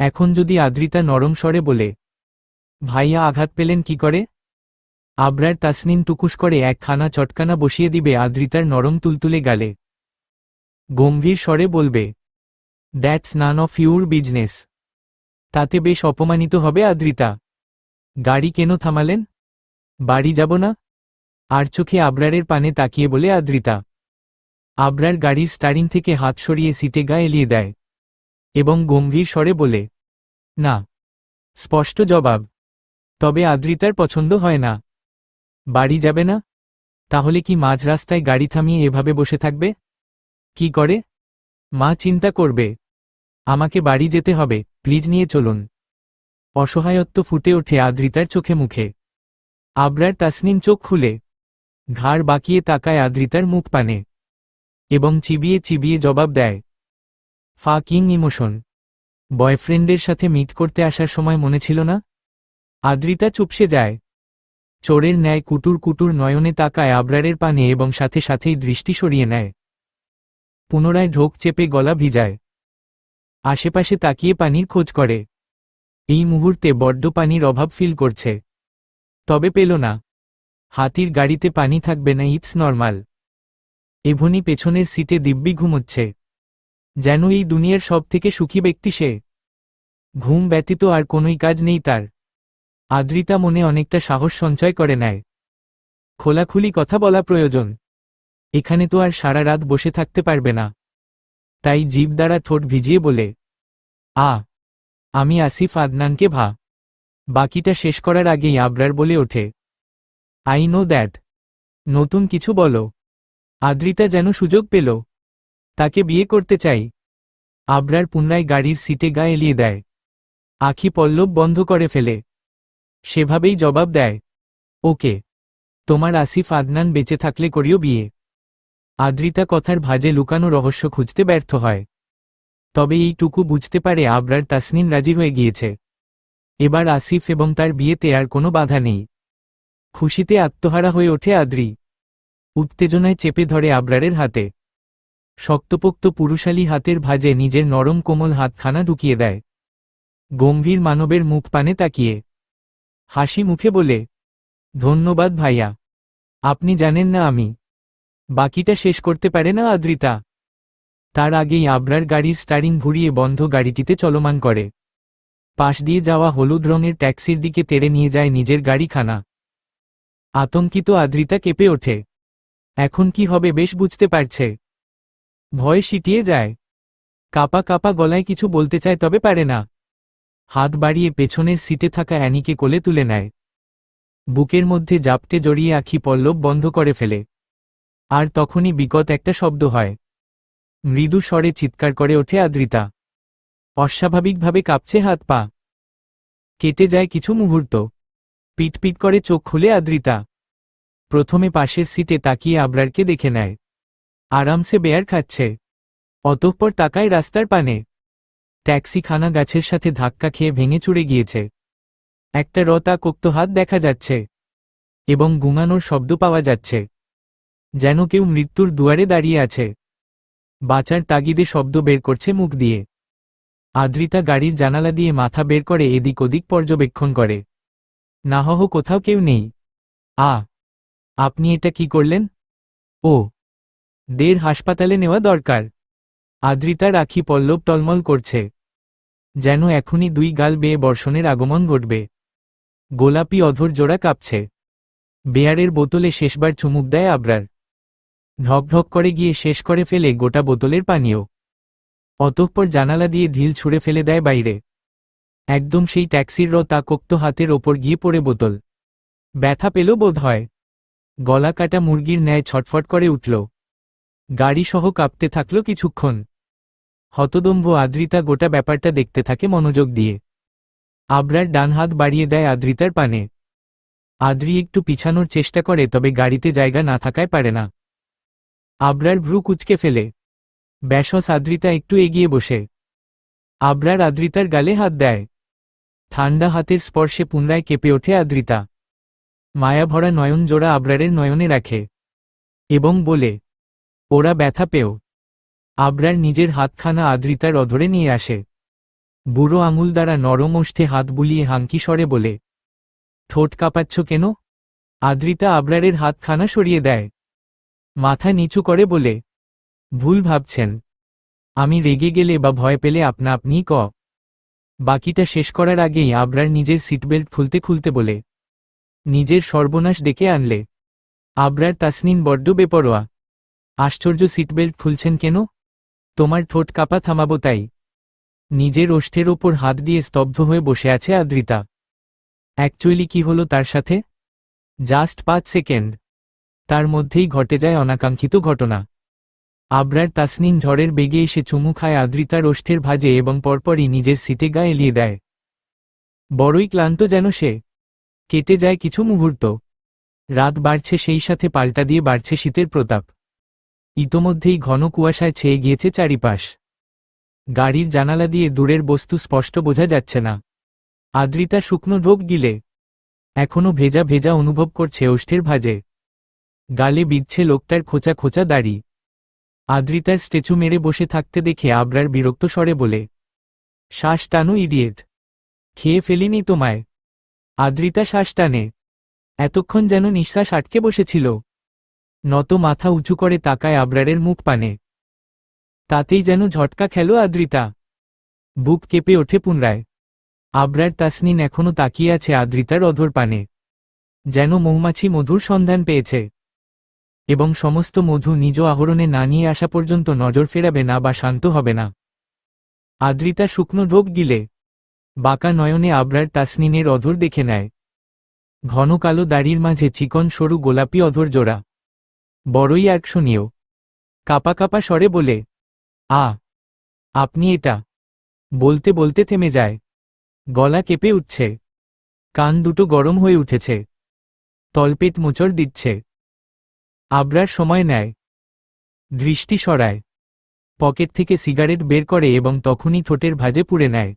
এখন যদি আদ্রিতা নরম স্বরে বলে, ভাইয়া আঘাত পেলেন কি করে, আবরার তাসনিন টুকুস করে একখানা চটকানা বসিয়ে দিবে আদ্রিতার নরম তুলতুলে গালে। গম্ভীর স্বরে বলবে, that's none of your business. তাতে বেশ অপমানিত হবে আদ্রিতা। গাড়ি কেন থামালেন? বাড়ি যাব না? আর চোখে আবরারের পানে তাকিয়ে বলে আদ্রিতা। আবরার গাড়ির স্টারিং থেকে হাত সরিয়ে সিটে গা এলিয়ে দেয় এবং গম্ভীর স্বরে বলে, না। স্পষ্ট জবাব। তবে আদ্রিতার পছন্দ হয় না। বাড়ি যাবে না? তাহলে কি মাঝ রাস্তায় গাড়ি থামিয়ে এভাবে বসে থাকবে? কি করে? মা চিন্তা করবে। আমাকে বাড়ি যেতে হবে, প্লিজ নিয়ে চলুন। অসহায়ত্ব ফুটে ওঠে আদ্রিতার চোখে মুখে। আবরার তাসনিন চোখ খুলে ঘাড় বাঁকিয়ে তাকায় আদ্রিতার মুখ পানে এবং চিবিয়ে চিবিয়ে জবাব দেয়, ফাকিং ইমোশন। বয়ফ্রেন্ডের সাথে মিট করতে আসার সময় মনে ছিল না? আদ্রিতা চুপসে যায়, চোরের ন্যায় কুটুর কুটুর নয়নে তাকায় আবরারের পানে এবং সাথে সাথেই দৃষ্টি সরিয়ে নেয়। পুনরায় ঢোক চেপে গলা ভিজায়, আশেপাশে তাকিয়ে পানির খোঁজ করে। এই মুহূর্তে বড্ড পানির অভাব ফিল করছে, তবে পেল না। হাতির গাড়িতে পানি থাকবে না, ইটস নরমাল। এভনি পেছনের সিটে দিব্যি ঘুমোচ্ছে, যেন এই দুনিয়ার সব থেকে সুখী ব্যক্তি সে। ঘুম ব্যতীত আর কোনোই কাজ নেই তার। আদ্রিতা মনে অনেকটা সাহস সঞ্চয় করে নেয়। খোলাখুলি কথা বলা প্রয়োজন, এখানে তো আর সারা রাত বসে থাকতে পারবে না। তাই জিভ দ্বারা ঠোঁট ভিজিয়ে বলে, আমি আসিফ আদনানকে ভা। বাকিটা শেষ করার আগেই আবরার বলে ওঠে, আই নো দ্যাট। নতুন কিছু বলো। আদ্রিতা যেন সুযোগ পেল, তাকে বিয়ে করতে চাই। আবরার পুনরায় গাড়ির সিটে গা এলিয়ে দেয়, আখি পল্লব বন্ধ করে ফেলে। সেভাবেই জবাব দেয়, ওকে, তোমার আসিফ আদনান বেঁচে থাকলে করিও বিয়ে। আদ্রিতা কথার ভাঁজে লুকানো রহস্য খুঁজতে ব্যর্থ হয়, তবে এইটুকু বুঝতে পারে আবরার তাসনিন রাজি হয়ে গিয়েছে। এবার আসিফ এবং তার বিয়েতে আর কোনো বাধা নেই। খুশিতে আত্মহারা হয়ে ওঠে আদ্রি, উত্তেজনায় চেপে ধরে আবরারের হাতে। শক্তপোক্ত পুরুষালী হাতের ভাঁজে নিজের নরম কোমল হাতখানা ঢুকিয়ে দেয়। গম্ভীর মানবের মুখ পানে তাকিয়ে হাসি মুখে বলে, ধন্যবাদ ভাইয়া। আপনি জানেন না আমি। বাকিটা শেষ করতে পারে না আদ্রিতা। তার আগেই আবরার গাড়ির স্টারিং ঘুরিয়ে বন্ধ গাড়িটিতে চলমান করে। পাশ দিয়ে যাওয়া হলুদ রঙের ট্যাক্সির দিকে তেড়ে নিয়ে যায় নিজের গাড়িখানা। আতঙ্কিত আদ্রিতা কেঁপে ওঠে। এখন কি হবে বেশ বুঝতে পারছে। ভয়ে সিটিয়ে যায়। কাপা কাপা গলায় কিছু বলতে চায় তবে পারে না। হাত বাড়িয়ে পেছনের সিটে থাকা অ্যানিকে কোলে তুলে নেয়। বুকের মধ্যে জাপটে জড়িয়ে আখি পল্লব বন্ধ করে ফেলে। আর তখনই বিকট একটা শব্দ হয়। মৃদু স্বরে চিৎকার করে ওঠে আদ্রিতা। অস্বাভাবিকভাবে কাঁপছে হাত পা। কেটে যায় কিছু মুহূর্ত। পিটপিট করে চোখ খুলে আদ্রিতা। প্রথমে পাশের সিটে তাকিয়ে আবরারকে দেখে নেয়। আরামসে বেয়ার খাচ্ছে। অতঃপর তাকায় রাস্তার পানে। ট্যাক্সিখানা গাছের সাথে ধাক্কা খেয়ে ভেঙে চুরে গিয়েছে। একটা রক্তাক্ত হাত দেখা যাচ্ছে এবং গুঙানোর শব্দ পাওয়া যাচ্ছে, যেন কেউ মৃত্যুর দুয়ারে দাঁড়িয়ে আছে। বাঁচার তাগিদে শব্দ বের করছে মুখ দিয়ে। আদ্রিতা গাড়ির জানালা দিয়ে মাথা বের করে এদিক ওদিক পর্যবেক্ষণ করে। নাহহ কোথাও কেউ নেই। আপনি এটা কি করলেন? ও, দের হাসপাতালে নেওয়া দরকার। আদ্রিতার আখি পল্লব টলমল করছে, যেন এখনই দুই গাল বেয়ে বর্ষণের আগমন ঘটবে। গোলাপি অধর জোড়া কাঁপছে। বেয়ারের বোতলে শেষবার চুমুক দেয় আবরার। ঢকঢক করে গিয়ে শেষ করে ফেলে গোটা বোতলের পানীয়। অতঃপর জানালা দিয়ে ঢিল ছুঁড়ে ফেলে দেয় বাইরে, একদম সেই ট্যাক্সির রক্তাক্ত হাতের ওপর গিয়ে পড়ে বোতল। ব্যথা পেল বোধ হয়। গলা কাটা মুরগির ন্যায় ছটফট করে উঠল। গাড়ি সহ কাঁপতে থাকল কিছুক্ষণ। হতদম্ভ আদ্রিতা গোটা ব্যাপারটা দেখতে থাকে মনোযোগ দিয়ে। আবরার ডান হাত বাড়িয়ে দেয় আদ্রিতার পানে। আদ্রি একটু পিছানোর চেষ্টা করে, তবে গাড়িতে জায়গা না থাকায় পারে না। আবরার ভ্রু কুঁচকে ফেলে। ব্যাসস আদ্রিতা একটু এগিয়ে বসে। আবরার আদ্রিতার গালে হাত দেয়। ঠান্ডা হাতের স্পর্শে পুনরায় কেঁপে ওঠে আদ্রিতা। মায়াভরা নয়ন জোড়া আবরারের নয়নে রাখে এবং বলে, ওরা ব্যথা পেও। আবরার নিজের হাতখানা আদ্রিতার অধরে নিয়ে আসে। বুড়ো আঙুল দ্বারা নরম ওষ্ঠে হাত বুলিয়ে হাঙ্কি স্বরে বলে, ঠোঁট কাঁপাচ্ছ কেন? আদ্রিতা আবরারের হাতখানা সরিয়ে দেয়। মাথা নিচু করে বলে, ভুল ভাবছেন। আমি রেগে গেলে বা ভয় পেলে আপনা আপনিই বাকিটা শেষ করার আগেই আবরার নিজের সিটবেল্ট খুলতে খুলতে বলে, নিজের সর্বনাশ ডেকে আনলে। আবরার তাসনিন বড্ড বেপরোয়া। আশ্চর্য, সিটবেল্ট খুলছেন কেন? তোমার ঠোঁট কাঁপা থামাবো তাই। নিজের ওষ্ঠের ওপর হাত দিয়ে স্তব্ধ হয়ে বসে আছে আদ্রিতা। অ্যাকচুয়ালি কি হলো তার সাথে? Just 5 second. তার মধ্যেই ঘটে যায় অনাকাঙ্ক্ষিত ঘটনা। আবরার তাসনিন ঝড়ের বেগে এসে চুমু খায় আদ্রিতার ওষ্ঠের ভাঁজে এবং পরপরই নিজের সিটে গা এলিয়ে দেয়। বড়ই ক্লান্ত যেন সে। কেটে যায় কিছু মুহূর্ত। রাত বাড়ছে, সেই সাথে পাল্টা দিয়ে বাড়ছে শীতের প্রতাপ। ইতোমধ্যেই ঘন কুয়াশায় ছেয়ে গিয়েছে চারিপাশ। গাড়ির জানালা দিয়ে দূরের বস্তু স্পষ্ট বোঝা যাচ্ছে না। আদ্রিতা শুকনো ঢোক গিলে এখনো ভেজা ভেজা অনুভব করছে ওষ্ঠের ভাঁজে। গালে বিঁধছে লোকটার খোঁচা খোঁচা দাড়ি। আদ্রিতার স্ট্যাচু মেরে বসে থাকতে দেখে আবরার বিরক্ত স্বরে বলে, শ্বাস টানো ইডিয়েট। খেয়ে ফেলিনি তোমায়। আদ্রিতা শ্বাস টানে। এতক্ষণ যেন নিঃশ্বাস আটকে বসেছিল। নত মাথা উঁচু করে তাকায় আবরারের মুখ পানে। তাতেই যেন ঝটকা খেল আদ্রিতা। বুক কেঁপে ওঠে পুনরায়। আবরার তাসনিন এখনো তাকিয়ে আছে আদ্রিতার অধর পানে, যেন মৌমাছি মধুর সন্ধান পেয়েছে এবং সমস্ত মধু নিজ আহরণে না নিয়ে আসা পর্যন্ত নজর ফেরাবে না বা শান্ত হবে না। আদ্রিতা শুকনো ঢোক গিলে বাঁকা নয়নে আবরার তাসনিনের অধর দেখে নেয়। ঘন কালো দাড়ির মাঝে চিকন সরু গোলাপি অধর জোড়া। বড়ই আকর্ষণীয়। কাপা কাপা স্বরে বলে, আপনি এটা। বলতে বলতে থেমে যায়। গলা কেঁপে উঠছে। কান দুটো গরম হয়ে উঠেছে। তলপেট মোচড় দিচ্ছে। আবরার সময় নেয়। দৃষ্টি সরায়। পকেট থেকে সিগারেট বের করে এবং তখনই ঠোঁটের ভাঁজে পুড়ে নেয়।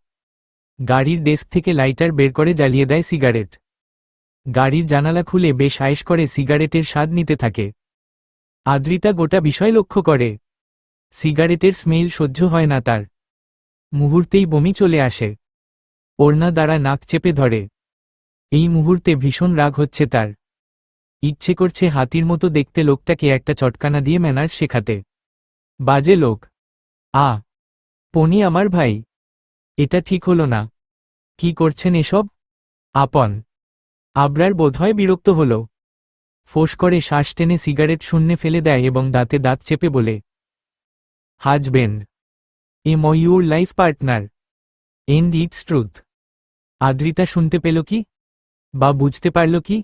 গাড়ির ডেস্ক থেকে লাইটার বের করে জ্বালিয়ে দেয় সিগারেট। গাড়ির জানালা খুলে বেশ আয়েশ করে সিগারেটের স্বাদ নিতে থাকে। আদ্রিতা গোটা বিষয় লক্ষ্য করে। সিগারেটের স্মেল সহ্য হয় না তার। মুহূর্তেই বমি চলে আসে। ওড়না দ্বারা নাক চেপে ধরে। এই মুহূর্তে ভীষণ রাগ হচ্ছে তার। ইচ্ছে করছে হাতির মতো দেখতে লোকটাকে একটা চটকানা দিয়ে ম্যানার্স শেখাতে। বাজে লোক। পনি আমার ভাই। এটা ঠিক হলো না। কি করছেন এসব? আবরার বোধহয় বিরক্ত হল। ফোঁস করে শ্বাস টেনে সিগারেট শূন্যে ফেলে দেয় এবং দাঁতে দাঁত চেপে বলে, husband, your life partner, and it's truth. Adrita শুনতে পেল কি, বা বুঝতে পারল কি?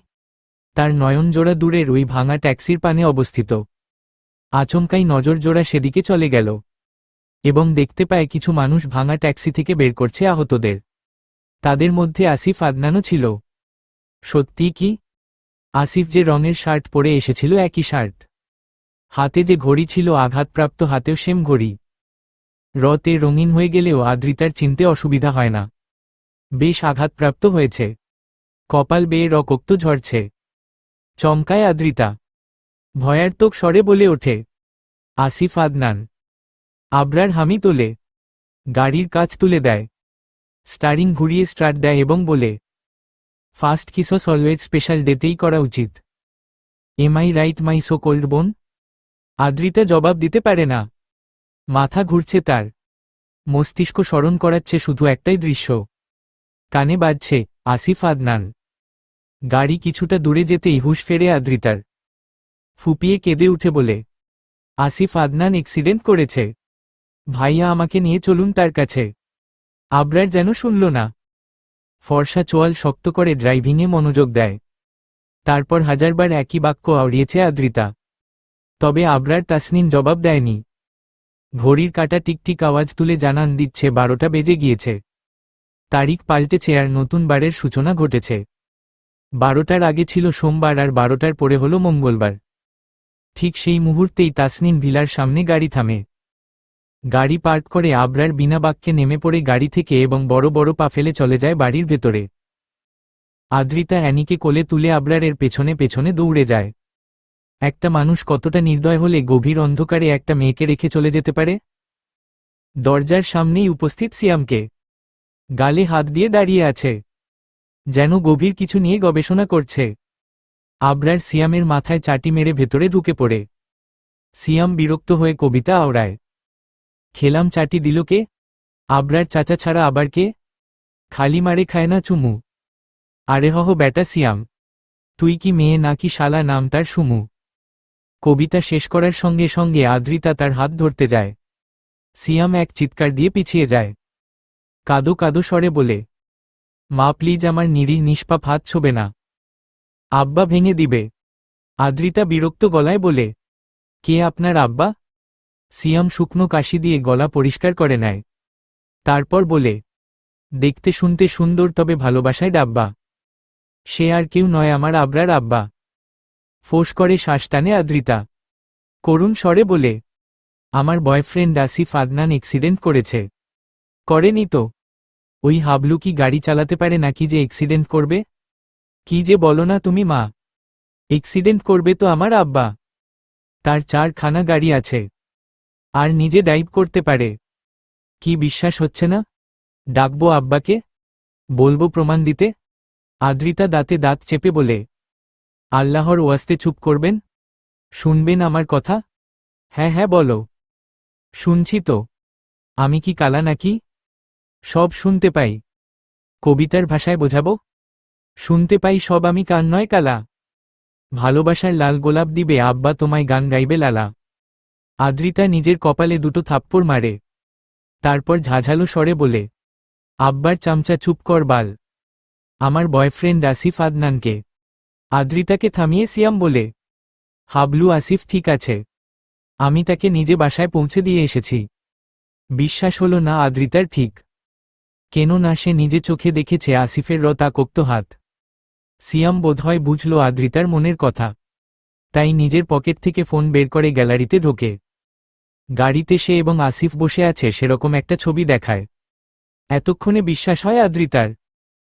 তার নয়নজোড়া দূরের ওই ভাঙা ট্যাক্সির পানে অবস্থিত। আচমকাই নজরজোড়া সেদিকে চলে গেল এবং দেখতে পায় কিছু মানুষ ভাঙা ট্যাক্সি থেকে বের করছে আহতদের। তাদের মধ্যে আসিফ আদনানও ছিল। সত্যি কি? আসিফ যে রঙের শার্ট পরে এসেছিল একই শার্ট, হাতে যে ঘড়ি ছিল আঘাতপ্রাপ্ত হাতেও সেম ঘড়ি। রতে রঙিন হয়ে গেলেও আদ্রিতার চিনতে অসুবিধা হয় না। বেশ আঘাতপ্রাপ্ত হয়েছে, কপাল বেয়ে রক্ত ঝরছে। চমকায় আদ্রিতা, ভয়ার্তক স্বরে বলে ওঠে, আসিফ আদনান। আবরার হামি তোলে, গাড়ির কাচ তুলে দেয়, স্টারিং ঘুরিয়ে স্টার্ট দেয় এবং বলে, ফার্স্ট কিসস অলওয়েজ স্পেশাল ডেতেই করা উচিত। Am I right my so cold bone? Adrita জবাব দিতে পারে না। মাথা ঘুরছে তার, মস্তিষ্ক স্মরণ করাচ্ছে শুধু একটাই দৃশ্য। কানে বাজছে, আসিফ আদনান। গাড়ি কিছুটা দূরে যেতেই হুঁশ ফেরে আদ্রিতার। ফুপিয়ে কেঁদে উঠে বলে, আসিফ আদনান অ্যাক্সিডেন্ট করেছে। ভাইয়া আমাকে নিয়ে চলুন তার কাছে। আবরার যেন শুনল না। ফর্সা চোয়াল শক্ত করে ড্রাইভিংয়ে মনোযোগ দেয়। তারপর হাজারবার একই বাক্য আওড়িয়েছে আদ্রিতা। তবে আবরার তাসনিন জবাব দেয়নি। ঘড়ির কাঁটা টিকটিক আওয়াজ তুলে জানান দিচ্ছে 12টা বেজে গিয়েছে। তারিখ পাল্টেছে আর নতুন বারের সূচনা ঘটেছে। 12টার আগে ছিল সোমবার আর 12টার পরে হল মঙ্গলবার। ঠিক সেই মুহূর্তেই তাসনিন ভিলার সামনে গাড়ি থামে। গাড়ি পার্ক করে আবরার বিনা বাক্যে নেমে পড়ে গাড়ি থেকে এবং বড় বড় পা ফেলে চলে যায় বাড়ির ভেতরে। আদ্রিতা অ্যানিকে কোলে তুলে আবরারের পেছনে পেছনে দৌড়ে যায়। একটা মানুষ কতটা নির্দয় হলে গভীর অন্ধকারে একটা মেয়েকে রেখে চলে যেতে পারে? দরজার সামনেই উপস্থিত সিয়ামকে, গালে হাত দিয়ে দাঁড়িয়ে আছে, যেন গভীর কিছু নিয়ে গবেষণা করছে। আবরার সিয়ামের মাথায় চাটি মেরে ভেতরে ঢুকে পড়ে। সিয়াম বিরক্ত হয়ে কবিতা আওড়ায়, খেলাম চাটি দিল কে? আবরার চাচা ছাড়া আবার কে? খালি মারে খায় না চুমু। আরে হহ ব্যাটা সিয়াম, তুই কি মেয়ে নাকি শালা নাম তার সুমু। কবিতা শেষ করার সঙ্গে সঙ্গে আদ্রিতা তার হাত ধরতে যায়। সিয়াম এক চিৎকার দিয়ে পিছিয়ে যায়। কাদো কাদো স্বরে বলে, মা প্লিজ আমার নিরীহ নিষ্পাপ হাত ছোবে না, আব্বা ভেঙে দিবে। আদ্রিতা বিরক্ত গলায় বলে, কে আপনার আব্বা? সিয়াম শুকনো কাশি দিয়ে গলা পরিষ্কার করে নেয়। তারপর বলে, দেখতে শুনতে সুন্দর তবে ভালোবাসায় ডাব্বা। সে আর কেউ নয়, আমার আবরার আব্বা। ফোঁস করে শ্বাস টানে আদ্রিতা। করুণ স্বরে বলে, আমার বয়ফ্রেন্ড আসিফ আদনান অ্যাক্সিডেন্ট করেছে। করেনি তো? ওই হাবলু কি গাড়ি চালাতে পারে নাকি যে অ্যাক্সিডেন্ট করবে? কি যে বলো না তুমি মা, অ্যাক্সিডেন্ট করবে তো আমার আব্বা। তার 4খানা গাড়ি আছে, আর নিজে ড্রাইভ করতে পারে। কি বিশ্বাস হচ্ছে না? ডাকবো আব্বাকে, বলবো প্রমাণ দিতে। আদ্রিতা দাঁতে দাঁত চেপে বলে, আল্লাহর ওয়াস্তে চুপ করবেন? শুনবেন আমার কথা? হ্যাঁ হ্যাঁ বলো। শুনছি তো। আমি কি কালা নাকি? সব শুনতে পাই। কবিতার ভাষায় বোঝাবো? শুনতে পাই সব, আমি কান নয় কালা। ভালোবাসার লাল গোলাপ দিবে আব্বা তোমায়, গান গাইবে লালা। আদ্রিতা নিজের কপালে দুটো থাপ্পড় মারে। তারপর ঝাঝালো স্বরে বলে, আব্বার চামচা চুপ কর বাল। আমার বয়ফ্রেন্ড আসিফ আদনানকে। আদ্রিতাকে থামিয়ে সিয়াম বলে, হাবলু আসিফ ঠিক আছে, আমি তাকে নিজে বাসায় পৌঁছে দিয়ে এসেছি। বিশ্বাস হলো না আদ্রিতার, ঠিক কেন না সে নিজে চোখে দেখেছে আসিফের রক্তাক্ত হাত। সিয়াম বোধহয় বুঝল আদ্রিতার মনের কথা, তাই নিজের পকেট থেকে ফোন বের করে গ্যালারিতে ঢোকে। গাড়িতে সে এবং আসিফ বসে আছে সেরকম একটা ছবি দেখায়। এতক্ষণে বিশ্বাস হয় আদ্রিতার।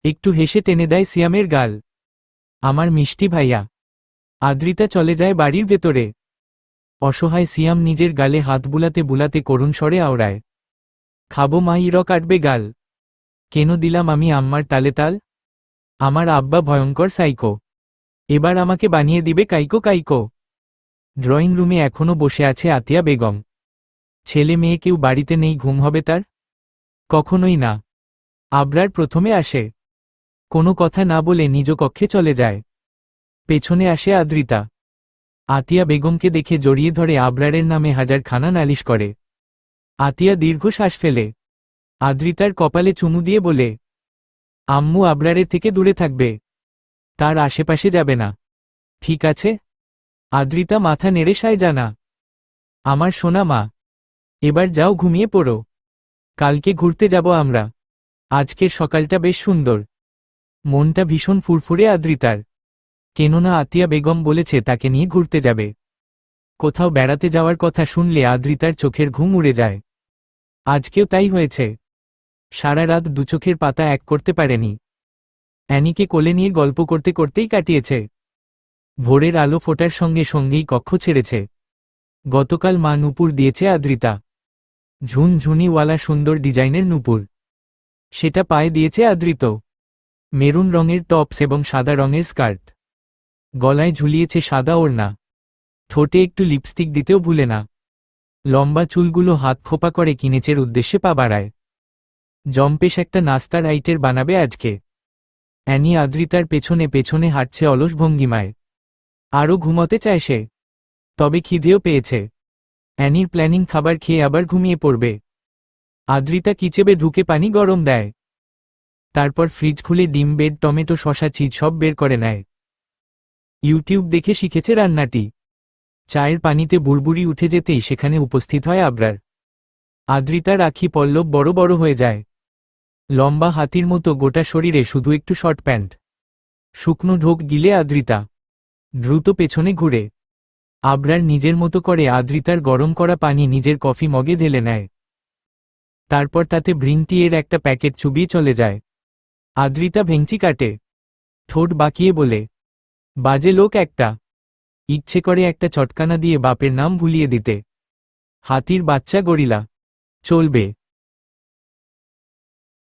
একটু হেসে টেনে দেয় সিয়ামের গাল। আমার মিষ্টি ভাইয়া। আদ্রিতা চলে যায় বাড়ির ভেতরে। অসহায় সিয়াম নিজের গালে হাত বুলাতে বুলাতে করুণ স্বরে আওড়ায়, খাবো মা ইর কাটবে গাল। কেন দিলাম আমি আম্মার তালে তাল? আমার আব্বা ভয়ঙ্কর সাইকো, এবার আমাকে বানিয়ে দিবে কাইকো কাইকো। ড্রয়িং রুমে এখনো বসে আছে আতিয়া বেগম। ছেলে মেয়ে কেউ বাড়িতে নেই, ঘুম হবে তার? কখনোই না। আবরার প্রথমে আসে, কোনো কথা না বলে নিজ কক্ষে চলে যায়। পেছনে আসে আদ্রিতা। আতিয়া বেগমকে দেখে জড়িয়ে ধরে আবরারের নামে হাজারখানা নালিশ করে। আতিয়া দীর্ঘশ্বাস ফেলে আদ্রিতার কপালে চুমু দিয়ে বলে, আম্মু আবরারের থেকে দূরে থাকবে, তার আশেপাশে যাবে না, ঠিক আছে? আদ্রিতা মাথা নেড়ে সায় জানা। আমার সোনা মা, এবার যাও ঘুমিয়ে পড়ো, কালকে ঘুরতে যাব আমরা, আজকের সকালটা বেশ সুন্দর। মনটা ভীষণ ফুরফুরে আদ্রিতার, কেননা আতিয়া বেগম বলেছে তাকে নিয়ে ঘুরতে যাবে। কোথাও বেড়াতে যাওয়ার কথা শুনলে আদ্রিতার চোখের ঘুম উড়ে যায়। আজকেও তাই হয়েছে। সারা রাত দুচোখের পাতা এক করতে পারেনি। অ্যানিকে কোলে নিয়ে গল্প করতে করতেই কাটিয়েছে। ভোরের আলো ফোটার সঙ্গে সঙ্গেই কক্ষ ছেড়েছে। গতকাল মা নূপুর দিয়েছে আদ্রিতা, ঝুনঝুনিওয়ালা সুন্দর ডিজাইনের নূপুর। সেটা পায়ে দিয়েছে আদ্রিত। মেরুন রঙের টপস এবং সাদা রঙের স্কার্ট, গলায় ঝুলিয়েছে সাদা ওড়না। ঠোঁটে একটু লিপস্টিক দিতেও ভুলে না। লম্বা চুলগুলো হাত খোপা করে কিনেচের উদ্দেশ্যে পা বাড়ায়। জম্পেশ একটা নাস্তার আইটের বানাবে আজকে। অ্যানি আদ্রিতার পেছনে পেছনে হাঁটছে অলস ভঙ্গিমায়। আরও ঘুমোতে চায় সে, তবে খিদেও পেয়েছে। অ্যানির প্ল্যানিং খাবার খেয়ে আবার ঘুমিয়ে পড়বে। আদ্রিতা কিচেবে ঢুকে পানি গরম দেয়, তারপর ফ্রিজ খুলে ডিম, বেড, টমেটো, শসা, চিজ সব বের করে নেয়। ইউটিউব দেখে শিখেছে রান্নাটি। চায়ের পানিতে বুড়বুড়ি উঠে যেতেই সেখানে উপস্থিত হয় আবরার। আদ্রিতার আখি পল্লব বড় বড় হয়ে যায়। লম্বা হাতির মতো গোটা শরীরে শুধু একটু শর্ট প্যান্ট। শুকনো ঢোক গিলে আদ্রিতা দ্রুত পেছনে ঘুরে। আবরার নিজের মতো করে আদ্রিতার গরম করা পানি নিজের কফি মগে ঢেলে নেয়। তারপর তাতে গ্রিন টি এর একটা প্যাকেট চুবিয়ে চলে যায়। আদ্রিতা ভেঙচি কাটে, ঠোঁট বাঁকিয়ে বলে, বাজে লোক একটা। ইচ্ছে করে একটা চটকানা দিয়ে বাপের নাম ভুলিয়ে দিতে। হাতির বাচ্চা গরিলা, চলবে।